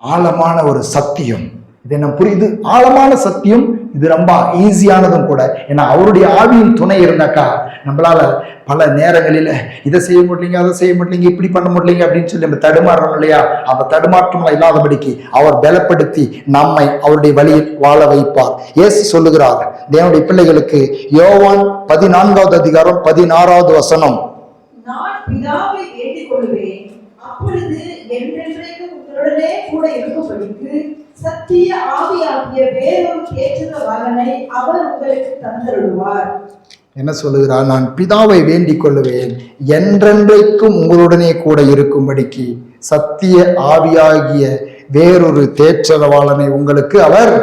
ஆழமான ஒரு சத்தியம். இதை நம்ம புரியுது. ஆழமான சத்தியம் இது, ரொம்ப ஈஸியானதும் கூட. ஏன்னா அவருடைய ஆவியின் துணை இருந்தாக்கா நம்மளால பல நேரங்களில இதை செய்ய முடியலைங்க, அதை செய்ய முடியலைங்க, இப்படி பண்ண முடியலைங்க அப்படின்னு சொல்லி நம்ம தடுமாறணும் இல்லையா? அந்த தடுமாற்றம்லாம் இல்லாதபடிக்கு அவர் பலப்படுத்தி நம்மை அவருடைய வழியில் வாழ வைப்பார். இயேசு சொல்லுகிறார் தேவனுடைய பிள்ளைகளுக்கு, யோவான் 14:16. நான் பிதாவை வேண்டிக் கொள்வேன், அப்பொழுது என்றென்றைக்கு உங்களுடனே கூட இருக்கும்படிக்கு சத்திய ஆவியாகிய வேறொரு தேற்றரவாளனை அவர் உங்களுக்கு தந்தருளுவார். என்ன சொல்லுகிறார்? நான் பிதாவை வேண்டிக் கொள்ளுவேன், என்றென்றைக்கும் உங்களுடனே கூட இருக்கும்படிக்கு சத்திய ஆவியாகிய வேறொரு தேற்றரவாளனை உங்களுக்கு அவர்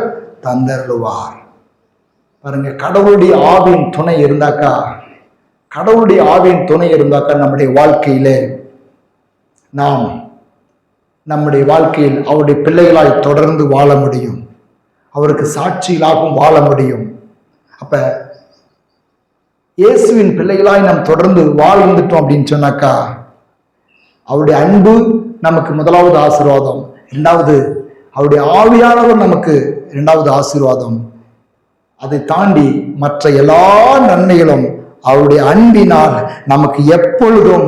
தந்தருளுவார். பாருங்க, கடவுளுடைய ஆவியின் துணை இருந்தாக்கா, நம்முடைய வாழ்க்கையிலே நாம் நம்முடைய வாழ்க்கையில் அவருடைய பிள்ளைகளாய் தொடர்ந்து வாழ முடியும், அவருக்கு சாட்சிகளாகவும் வாழ முடியும். அப்ப இயேசுவின் பிள்ளைகளாய் நாம் தொடர்ந்து வாழ்ந்துட்டோம் அப்படின்னு சொன்னாக்கா, அவருடைய அன்பு நமக்கு முதலாவது ஆசீர்வாதம், இரண்டாவது அவருடைய ஆவியானவர் நமக்கு இரண்டாவது ஆசீர்வாதம். அதை தாண்டி மற்ற எல்லா நன்மைகளும் அவருடைய அன்பினால் நமக்கு எப்பொழுதும்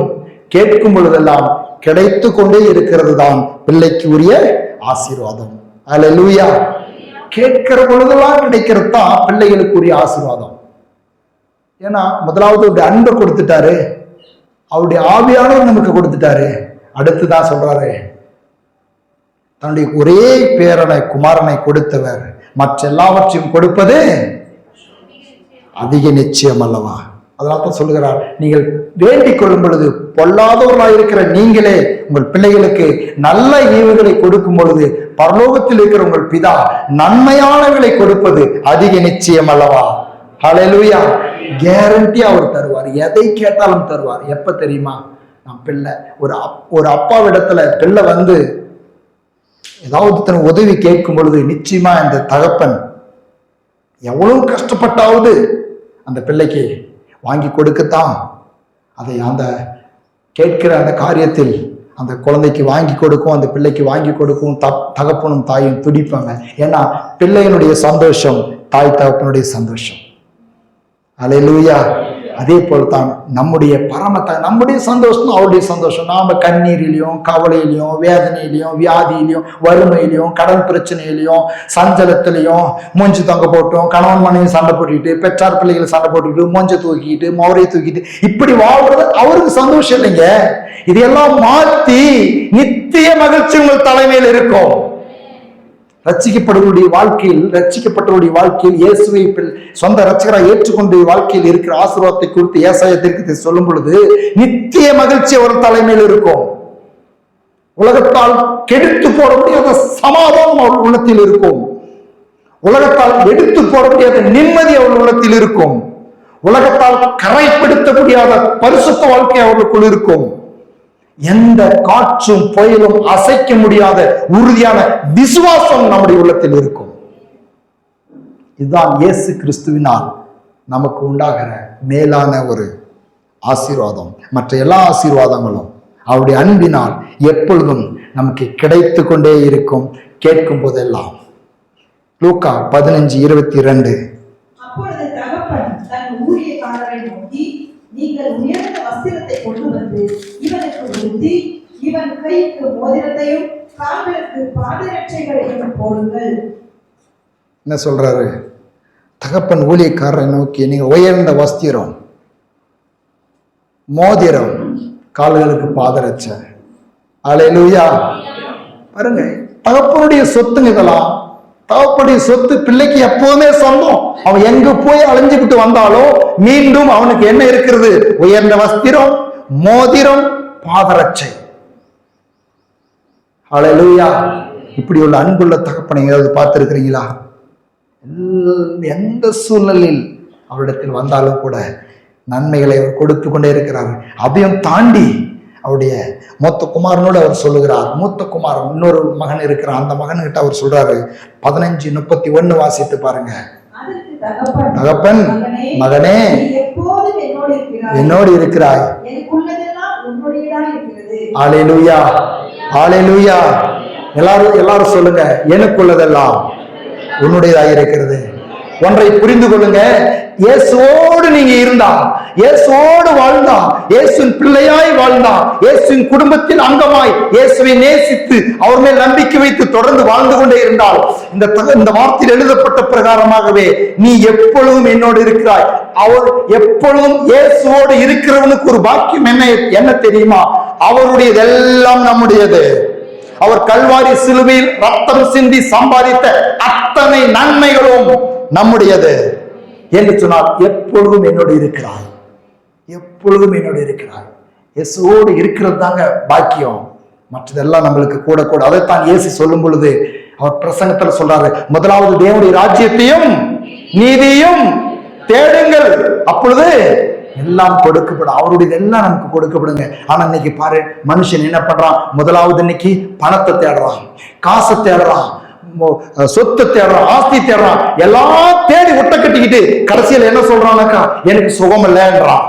கேட்கும் பொழுதெல்லாம் கிடைத்து கொண்டே இருக்கிறது தான் பிள்ளைக்கு உரிய ஆசீர்வாதம். அல்லேலூயா. கேட்கிற பொழுதெல்லாம் கிடைக்கிறது தான் பிள்ளைகளுக்கு உரிய ஆசீர்வாதம். ஏன்னா முதலாவது அவருடைய அன்பை கொடுத்துட்டாரு, அவருடைய ஆவியானவர் நமக்கு கொடுத்துட்டாரு. அடுத்துதான் சொல்றாரு, தன்னுடைய ஒரே பேரனை குமாரனை கொடுத்தவர் மற்ற எல்லாவற்றையும் கொடுப்பது அதிக நிச்சயம் அல்லவா? அதனால தான் சொல்லுகிறார், நீங்கள் வேண்டிக் கொள்ளும் பொழுது பொல்லாதவர்களாக இருக்கிற நீங்களே உங்கள் பிள்ளைகளுக்கு நல்ல ஈவுகளை கொடுக்கும் பொழுது பரலோகத்தில் இருக்கிற உங்கள் பிதா நன்மையானவர்களை கொடுப்பது அதிக நிச்சயம் அல்லவா? ஹல்லேலூயா. கேரண்டியா அவர் தருவார், எதை கேட்டாலும் தருவார். எப்ப தெரியுமா? நான் பிள்ளை ஒரு அப்பாவிடத்துல பிள்ளை வந்து ஏதாவது தன் உதவி கேட்கும் பொழுது நிச்சயமா இந்த தகப்பன் எவ்வளவு கஷ்டப்பட்டாவது அந்த பிள்ளைக்கு வாங்கி கொடுக்கத்தான் அதை அந்த கேட்கிற அந்த காரியத்தில் அந்த குழந்தைக்கு வாங்கி கொடுக்கும், அந்த பிள்ளைக்கு வாங்கி கொடுக்கும். தகப்பனும் தாயும் துடிப்பாங்க. ஏன்னா பிள்ளையினுடைய சந்தோஷம் தாய் தகப்பனுடைய சந்தோஷம். அல்லேலூயா. அதே போல்தான் நம்முடைய நம்முடைய சந்தோஷம் அவருடைய சந்தோஷம். நாம கண்ணீரிலையும் கவலையிலையும் வேதனையிலையும் வியாதியிலையும் வறுமையிலையும் கடன் பிரச்சனையிலையும் சஞ்சலத்திலையும் மூஞ்சி தொங்க போட்டோம், கணவன் மனைவி சண்டை போட்டுக்கிட்டு, பெற்றார் பிள்ளைகளை சண்டை போட்டுக்கிட்டு, மூஞ்சை தூக்கிட்டு மௌரையை தூக்கிட்டு இப்படி வாழ்றது அவருக்கு சந்தோஷம் இல்லைங்க. இதையெல்லாம் மாற்றி நித்திய மகிழ்ச்சி உங்கள் தலைமையில் இருக்கும். ரட்சிக்கப்பட்டவருடைய வாழ்க்கையில் இயேசுவை சொந்த ரட்சகராக ஏற்றுக்கொண்டு வாழ்க்கையில் இருக்கிற ஆசீர்வாதத்தை குறித்து ஏசாயா தீர்க்கதரிசி சொல்லும் பொழுது நித்திய மகிழ்ச்சி அவர் தலைமையில் இருக்கும். உலகத்தால் கெடுத்து போட முடியாத சமாதானம் அவர் உள்ளத்தில் இருக்கும். உலகத்தால் எடுத்து போட முடியாத நிம்மதி அவர் உள்ளத்தில் இருக்கும். உலகத்தால் கரைப்படுத்த முடியாத பரிசுத்த வாழ்க்கை அவர்களுக்குள் இருக்கும். எந்த காற்றும் புயலும் அசைக்க முடியாத உறுதியான விசுவாசம் நம்முடைய உள்ளத்தில் இருக்கும். இதுதான் இயேசு கிறிஸ்துவினால் நமக்கு உண்டாகிற மேலான ஒரு ஆசீர்வாதம். மற்ற எல்லா ஆசீர்வாதங்களும் அவருடைய அன்பினால் எப்பொழுதும் நமக்கு கிடைத்து கொண்டே இருக்கும், கேட்கும் போதெல்லாம். லூக்கா 15:22. அப்பொழுது தகப்பன் தன் ஊழியக்காரரை நோக்கி, நீங்கள் உயர்ந்த வஸ்திரத்தை கொண்டு வந்து இவனுக்கு உடுத்தி, இவன் கைக்கு மோதிரத்தையும் கால்களுக்கு பாதரட்சைகளையும் போடுங்கள். என்ன சொல்றாரு? தகப்பன் ஊழியக்காரரை நோக்கி, நீங்க உயர்ந்த வஸ்திரம், மோதிரம், கால்களுக்கு பாதரட்சை. அல்லேலூயா. பாருங்க, தகப்பனுடைய சொத்துங்க இதெல்லாம். தகப்பனுடைய சொத்து பிள்ளைக்கு எப்போதுமே சொந்தம். அவன் எங்க போய் அலைஞ்சுக்கிட்டு வந்தாலும் மீண்டும் அவனுக்கு என்ன இருக்கிறது? உயர்ந்த வஸ்திரம், மோதிரம், பாதரட்சை. அல்லேலூயா. இப்படி உள்ள அன்புள்ள தகப்பனை ஏதாவது பார்த்திருக்கிறீங்களா? எந்த சூழ்நிலையில் அவரிடத்தில் வந்தாலும் கூட நன்மைகளை அவர் கொடுத்து கொண்டே இருக்கிறார். அதையும் தாண்டி அவருடைய மூத்த குமாரனோடு அவர் சொல்லுகிறார். மூத்த குமாரன் இன்னொரு மகன் இருக்கிறான். அந்த மகன்கிட்ட அவர் சொல்றாரு. 15:31 வாசித்து பாருங்க. தகப்பன், மகனே, என்னோடு இருக்கிறாய். அல்லேலூயா, அல்லேலூயா. எல்லாரும் சொல்லுங்க, எனக்குள்ளதெல்லாம் உன்னுடையதாக இருக்கிறது. ஒன்றை புரிந்து கொள்ளுங்க, இயேசுவோடு நீங்க இருந்தா, இயேசுவோடு வாழ்ந்தா, இயேசுவின் பிள்ளையாய் வாழ்ந்தா, இயேசுவின் குடும்பத்தில் அங்கமாய் இயேசுவை நேசித்து அவர் மேல் நம்பிக்கை வைத்து தொடர்ந்து வாழ்ந்து கொண்டே இருந்தால், இந்த வார்த்தையில் எழுதப்பட்ட பிரகாரமாகவே நீ எப்பொழுதும் என்னோடு இருக்கிறாய். அவர் எப்பொழுதும் இயேசுவோடு இருக்கிறவனுக்கு ஒரு பாக்கியம் என்ன தெரியுமா? அவருடையதெல்லாம் நம்முடையது. அவர் கல்வாரி சிலுவையில் ரத்தம் சிந்தி சம்பாதித்த அத்தனை நன்மைகளும் நம்முடையது என்று சொன்னால், எப்பொழுதும் என்னோடு இருக்கிறாய், எப்பொழுதும் என்னோடு இருக்கிறாய். இயேசுவோடு இருக்கிறது தாங்க பாக்கியம். மற்றதெல்லாம் நம்மளுக்கு கூட கூட. அதைத்தான் இயேசு சொல்லும் பொழுது அவர் பிரசங்கத்தில் சொல்றாரு, முதலாவது தேவனுடைய ராஜ்யத்தையும் நீதியும் தேடுங்கள், அப்பொழுது எல்லாம் கொடுக்கப்படும். அவருடைய எல்லாம் நமக்கு கொடுக்கப்படுங்க. ஆனா இன்னைக்கு பாரு, மனுஷன் என்ன பண்றான்? முதலாவது இன்னைக்கு பணத்தை தேடுறான், காசை தேடுறான், சொத்து தேடுறான், ஆஸ்தி தேடுறான், எல்லாம் தேடி ஒட்ட கட்டிக்கிட்டு கடைசியில் என்ன சொல்றான்னாக்கா, எனக்கு சுகம் இல்லைன்றான்.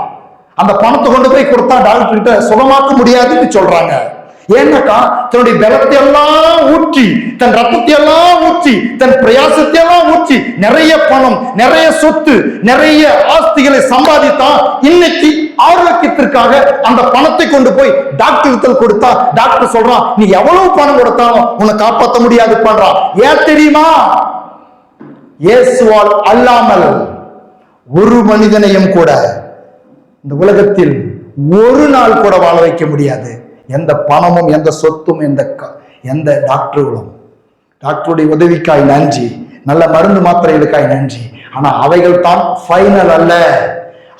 அந்த பணத்தை கொண்டு போய் கொடுத்தா டாக்டர் கிட்ட சுகமாக்க முடியாதுன்னு சொல்றாங்க. ஏன்னாக்கா தன்னுடைய பலத்தை எல்லாம் ஊற்றி, தன் ரத்தத்தை எல்லாம் ஊற்றி, தன் பிரயாசத்தை எல்லாம் ஊற்றி நிறைய பணம், நிறைய சொத்து, நிறைய ஆஸ்திகளை சம்பாதித்தான். இன்னைக்கு ஆரோக்கியத்திற்காக அந்த பணத்தை கொண்டு போய் டாக்டர் கொடுத்தா டாக்டர் சொல்றான், நீ எவ்வளவு பணம் கொடுத்தாலும் உன்னை காப்பாற்ற முடியாது பண்றான். ஏன் தெரியுமா? இயேசுவால் அல்லாமல் ஒரு மனிதனையும் கூட இந்த உலகத்தில் ஒரு நாள் கூட வாழ வைக்க முடியாது. எந்த பணமும், எந்த சொத்தும், எந்த டாக்டர்களும். டாக்டருடைய உதவிக்காய் நன்றி, நல்ல மருந்து மாத்திரைகளுக்காய் நன்றி. ஆனா அவைகள் தான் ஃபைனல் அல்ல.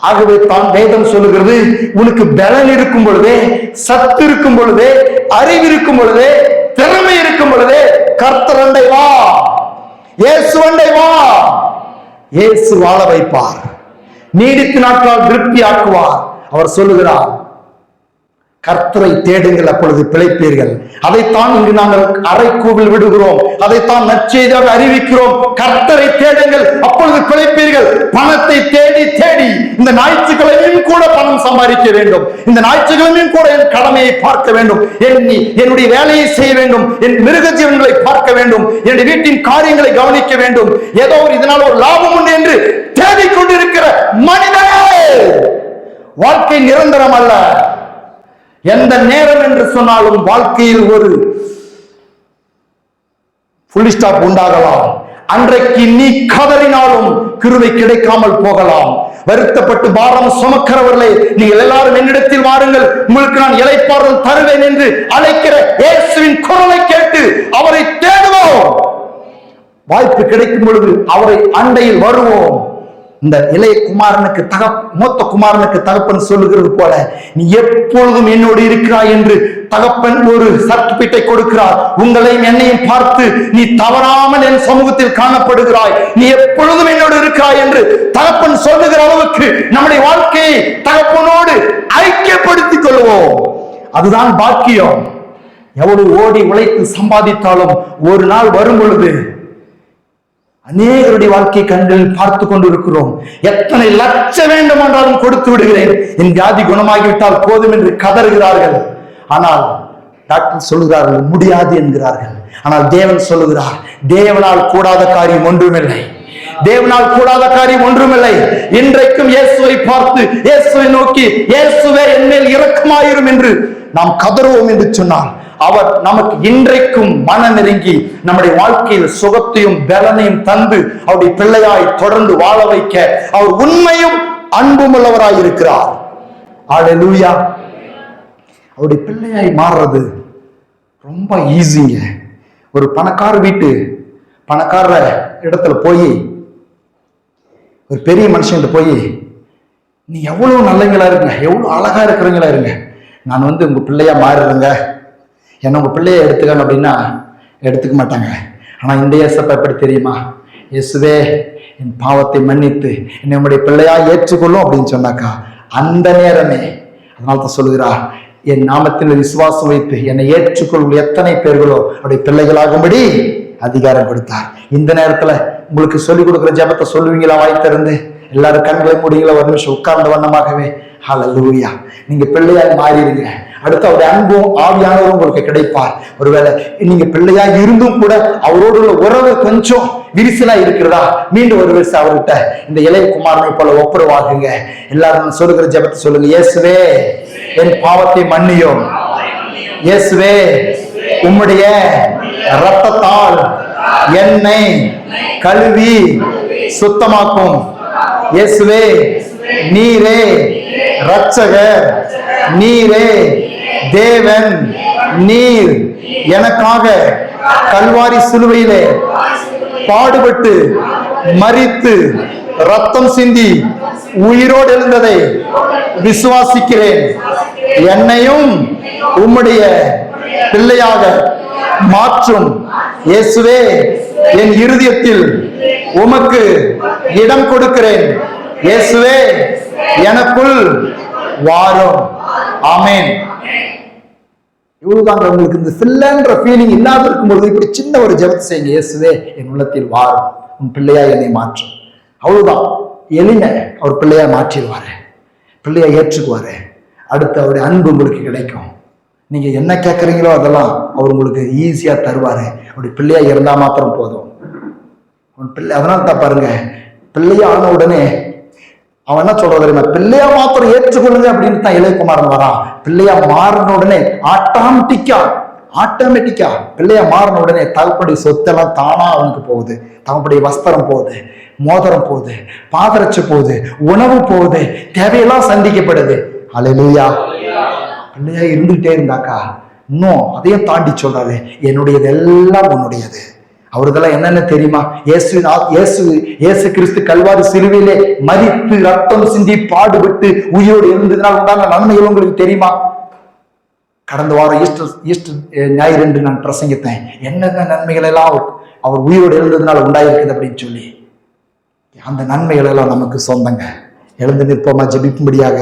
ஆகவே தான் வேதம் சொல்லுகிறது, உனக்கு பலன் இருக்கும் பொழுதே, சத்து இருக்கும் பொழுதே, அறிவு இருக்கும் பொழுதே, திறமை இருக்கும் பொழுதே கர்த்தர் அண்டை வா, இயேசு அண்டை வா. இயேசு வாழ வைப்பார், நீடித்த நாட்களால் திருப்தி ஆக்குவார். அவர் சொல்லுகிறார், கர்த்தரை தேடுங்கள், அப்பொழுது பிழைப்பீர்கள். அதைத்தான் இங்கு நாங்கள் அறைக்கூவில் விடுகிறோம், அதைத்தான் நற்செய்தியாக அறிவிக்கிறோம். கர்த்தரை தேடுங்கள், அப்பொழுது பிழைப்பீர்கள். பணத்தை தேடி தேடி இந்த ஞாயிற்றுக்கிழமையும் கூட பணம் சம்பாதிக்க வேண்டும், இந்த ஞாயிற்றுக்கிழமையும் கூட என் கடமையை பார்க்க வேண்டும், என்னுடைய வேலையை செய்ய வேண்டும், என் மிருக ஜீவன்களை பார்க்க வேண்டும், என்னுடைய வீட்டின் காரியங்களை கவனிக்க வேண்டும், ஏதோ ஒரு இதனால் ஒரு லாபம் உண்டு என்று தேடிக்கொண்டிருக்கிற மனிதனே, வாழ்க்கை நிரந்தரம் அல்ல. எந்த நேரம் என்று சொன்னாலும் வாழ்க்கையில் ஒரு புல் ஸ்டாப் உண்டாகலாம். அன்றைக்கு நீ கதறினாலும் கிருபை கிடைக்காமல் போகலாம். வருத்தப்பட்டு பாரம் சுமக்கிறவர்களே, நீங்கள் எல்லாரும் என்னிடத்தில் வாருங்கள், உங்களுக்கு நான் இளைப்பாறுதல் தருவேன் என்று அழைக்கிற இயேசுவின் குரலை கேட்டு அவரை தேடுவோம். வாய்ப்பு கிடைக்கும் பொழுது அவரை அண்டையில் வருவோம். இந்த இளைய குமாரனுக்கு மூத்த குமாரனுக்கு தகப்பன் சொல்லுகிறது போல, நீ எப்பொழுதும் என்னோடு இருக்கிறாய் என்று தகப்பன் ஒரு சர்டிபிகேட்டை கொடுக்கிறார். உங்களையும் என்னையும் பார்த்து, நீ தவறாமல் என் சமூகத்தில் காணப்படுகிறாய், நீ எப்பொழுதும் என்னோடு இருக்கிறாய் என்று தகப்பன் சொல்லுகிற அளவுக்கு நம்முடைய வாழ்க்கையை தகப்பனோடு ஐக்கியப்படுத்திக் கொள்வோம். அதுதான் பாக்கியம். எவ்வளவு ஓடி உழைத்து சம்பாதித்தாலும் ஒரு நாள் வரும் பொழுது அநேகருடைய வாழ்க்கை கண்களில் பார்த்து கொண்டிருக்கிறோம். எத்தனை லட்சம் வேண்டுமென்றாலும் கொடுத்து விடுகிறேன், என் வியாதி குணமாகிவிட்டால் போதும் என்று கதறுகிறார்கள். ஆனால் டாக்டர் சொல்லுகிறார்கள் முடியாது என்கிறார்கள். ஆனால் தேவன் சொல்லுகிறார், தேவனால் கூடாத காரியம் ஒன்றுமில்லை, தேவனால் கூடாத காரியம் ஒன்றுமில்லை. இன்றைக்கும் இயேசுவை பார்த்து, இயேசுவை நோக்கி, இயேசுவே என்மேல் இரக்கமாயிரும் என்று நாம் கதறுவோம் என்று சொன்னால், அவர் நமக்கு இன்றைக்கும் மன நெருங்கி நம்முடைய வாழ்க்கையில் சுகத்தையும் பலனையும் தந்து அவருடைய பிள்ளையாய் தொடர்ந்து வாழ வைக்க அவர் உண்மையும் அன்பும் உள்ளவராய் இருக்கிறார். அல்லேலூயா. அவருடைய பிள்ளையாய் மாறுறது ரொம்ப ஈஸிங்க. ஒரு பணக்கார இடத்துல போய், ஒரு பெரிய மனுஷன் போய், நீ எவ்வளவு நல்லவங்களா இருங்க, எவ்வளவு அழகா இருக்கிறவங்களா இருங்க, நான் உங்க பிள்ளையா மாறிடுங்க, என்ன உங்க பிள்ளைய எடுத்துக்கணும் அப்படின்னா எடுத்துக்க மாட்டாங்க. ஆனா இந்த இயேசப்பா எப்படி தெரியுமா? இயேசுவே என் பாவத்தை மன்னித்து என்னுடைய பிள்ளையா ஏற்றுக்கொள்ளும் அப்படின்னு சொன்னாக்கா, அந்த நேரமே, அதனால தான் சொல்லுகிறா, என் நாமத்தில் விசுவாசம் வைத்து என்னை ஏற்றுக்கொள்ளும் எத்தனை பேர்களோ அவருடைய பிள்ளைகளாகும்படி அதிகாரம் கொடுத்தார். இந்த நேரத்துல உங்களுக்கு சொல்லிக் கொடுக்குற ஜெபத்தை சொல்லுவீங்களா? வாய் திறந்து எல்லாரும் கண்களை மூடிங்களா? ஒரு நிமிஷம் உட்கார்ந்த வண்ணமாகவே. ஹல்லேலூயா. நீங்க பிள்ளையாய் மாறிடுங்க. அடுத்து அவருடைய அன்பும் ஆவியானவரும் உங்களுக்கு கிடைப்பார். ஒருவேளை நீங்க பிள்ளையா இருந்தும் கூட அவரோடு உள்ள உறவு கொஞ்சம் விரிசலா இருக்கிறதா, மீண்டும் ஒரு வருஷம் அவர்கிட்ட இந்த இளைய குமாரனை போல ஒப்புரவாகுங்க. எல்லாரும் சொல்லுகிற ஜெபத்தை சொல்லுங்க. இயேசுவே என் பாவத்தை மன்னியும், இயேசுவே உம்முடைய இரத்தத்தால் என்னை கழுவி சுத்தமாக்கும், இயேசுவே நீரே இரட்சகர், நீரே தேவன், நீர் எனக்காக கல்வாரி சிலுவையிலே பாடுபட்டு மரித்து ரத்தம் சிந்தி உயிரோடு எழுந்ததை விசுவாசிக்கிறேன். என்னையும் உம்முடைய பிள்ளையாக மாற்றும் இயேசுவே. என் இருதயத்தில் உமக்கு இடம் கொடுக்கிறேன். இயேசுவே எனக்குள் வாரும். ஆமென். இவ்வளவுதாங்க. உங்களுக்கு இந்த ஃபில்லன்ற ஃபீலிங் இல்லாத இருக்கும்போது இப்படி சின்ன ஒரு ஜெபத்தை செய்யுங்க. இயேசுவே என் உள்ளத்தில் வாரும், உன் பிள்ளையா என்னை மாற்றும். அவ்வளவுதான். எளிமை. அவர் பிள்ளையா மாற்றிடுவாரு, பிள்ளையா ஏற்றுக்குவாரு. அடுத்து அவருடைய அன்பு உங்களுக்கு கிடைக்கும். நீங்க என்ன கேட்குறீங்களோ அதெல்லாம் அவர் உங்களுக்கு ஈஸியா தருவாரு. அவருடைய பிள்ளையா இருந்தா மாத்திரம் போதும். அவன் பிள்ளை. அதனால தான் பாருங்க, பிள்ளையா ஆன உடனே அவன் என்ன சொல்றது தெரியுமா? பிள்ளையா மாத்திரம் ஏற்றுக்கொள்ளுங்க அப்படின்னு தான் இளையகுமாரன் வரான். பிள்ளையா மாறின உடனே ஆட்டோமேட்டிக்கா பிள்ளையா மாறின உடனே தகப்படைய சொத்தெல்லாம் தானா அவனுக்கு போகுது. தகப்படைய வஸ்திரம் போகுது, மோதிரம் போகுது, பாதரட்சை போகுது, உணவு போகுது, தேவையெல்லாம் சந்திக்கப்படுது. அல்லேலூயா. பிள்ளையா இருந்துகிட்டே இருந்தாக்கா இன்னும் அதையும் தாண்டி சொல்றாரு, என்னுடையது எல்லாம் உன்னுடையது. அவருதெல்லாம் என்னென்ன தெரியுமா? இயேசு கிறிஸ்து கல்வாரி சிலுவையிலே மரித்து ரத்தம் சிந்தி பாடுபட்டு உயிரோடு எழுந்ததினால் உண்டான நன்மைகள் உங்களுக்கு தெரியுமா? கடந்த வாரம் ஈஸ்டர் ஞாயிறு என்று நான் பிரசங்கித்தேன். என்னென்ன நன்மைகள் எல்லாம் அவர் உயிரோடு எழுந்ததுனால உண்டாயிருக்குது அப்படின்னு சொல்லி. அந்த நன்மைகள் எல்லாம் நமக்கு சொந்தங்க. எழுந்து நிற்போமா ஜெபிக்கும்படியாக.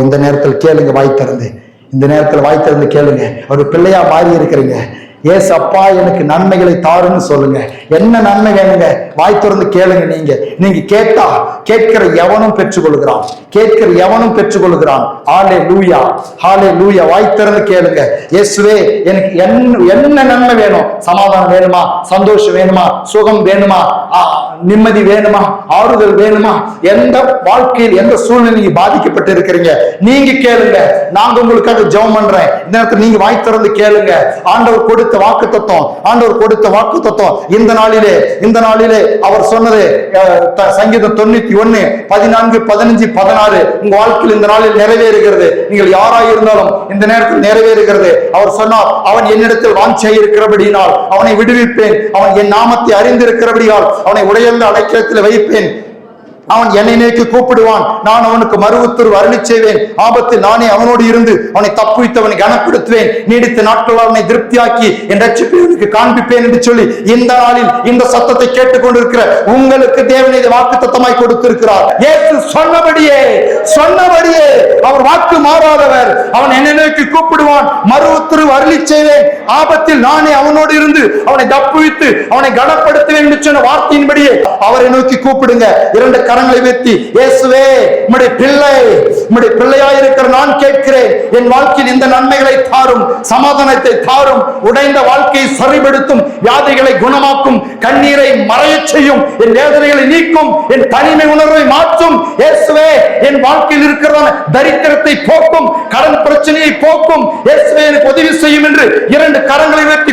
இந்த நேரத்தில் கேளுங்க வாய் திறந்து. இந்த நேரத்தில் வாய் திறந்து கேளுங்க. ஒரு பிள்ளையா மாறி இருக்கிறீங்க. ஏசு அப்பா எனக்கு நன்மைகளை தாருன்னு சொல்லுங்க. என்ன நன்மை வேணுங்க? வாய் திறந்து கேளுங்க. நீங்க கேட்டா கேட்கிற எவனும் பெற்றுக்கொள்கிறான், கேட்கிற எவனும் பெற்றுக்கொள்கிறான். ஹல்லேலூயா, ஹல்லேலூயா. வாய் திறந்து கேளுங்க. இயேசுவே எனக்கு என்ன நன்மை வேணும்? சமாதானம் வேணுமா? சந்தோஷம் வேணுமா? சுகம் வேணுமா? நிம்மதி வேணுமா? ஆறுதல் வேணுமா? எந்த வாழ்க்கையில் எந்த சூழ்நிலை நீங்க பாதிக்கப்பட்டு இருக்கிறீங்க, நீங்க கேளுங்க. நாங்க உங்களுக்காக ஜெபம் பண்றேன். இந்த நேரத்தில் நீங்க வாய் திறந்து கேளுங்க. ஆண்டவர் கொடுத்த வாக்குத்தத்தம், ஆண்டவர் கொடுத்த வாக்குத்தத்தம் இந்த நாளிலே அவர் சொன்னது சங்கீதம் 91 14 15 16 உங்க வாழ்க்கையில் இந்த நாளில் நிறைவேறுகிறது. நீங்கள் யாராய் இருந்தாலும் இந்த நேரத்தில் நிறைவேறுகிறது. அவர் சொன்னார், அவன் என்னிடத்தில் வாஞ்சை இருக்கிறபடியினால் அவனை விடுவிப்பேன், அவன் என் நாமத்தை அறிந்திருக்கிறபடியால் அவனை உடையல்ல அடைக்கலத்தில் வைப்பேன், அவன் என்னை நோக்கி கூப்பிடுவான், நான் அவனுக்கு மறு உத்தரவு அருளி செய்வேன், ஆபத்தில் நானே அவனோடு இருந்து அவனை தப்புவித்து அவனை கனப்படுத்துவேன், நீடித்த நாட்கள் அவனை திருப்தியாக்கி என் ரட்சிப்பை அவனுக்கு காண்பிப்பேன் என்று சொல்லி இந்த நாளில் இந்த சத்தத்தை கேட்டுக்கொண்டிருக்கிற உங்களுக்கு தேவன் இதை வாக்குத்தத்தமாய் கொடுத்திருக்கிறார். இயேசு சொன்னபடியே அவர் வாக்கு மாறாதவர். அவன் என்னை நோக்கி கூப்பிடுவான், மறு உத்தரவு அருளி செய்வேன், ஆபத்தில் நானே அவனோடு இருந்து அவனை தப்புவித்து அவனை கனப்படுத்துவேன் என்று சொன்ன வார்த்தையின்படியே அவரை நோக்கி கூப்பிடுங்க. இரண்டு கரங்களை வெட்டி, இயேசுவே உம்முடைய பிள்ளையாய் இருக்கிற நான் கேட்கிறேன், என் வாழ்க்கையில் இந்த நன்மைகளை தாரும், சமாதானத்தை தாரும், உடைந்த வாழ்க்கையை சரிபடுத்தும், வியாதிகளை குணமாக்கும், கண்ணீரை மறையச் செய்யும், என் வேதனைகளை நீக்கும், என் தனிமை உணர்வை மாற்றும். இயேசுவே என் வாழ்க்கையில் இருக்கிறதான தரித்திரத்தை போக்கும், கடன் பிரச்சனையை போக்கும், இயேசுவே எனக்கு உதவி செய்யும் என்று இரண்டு கரங்களை வெட்டி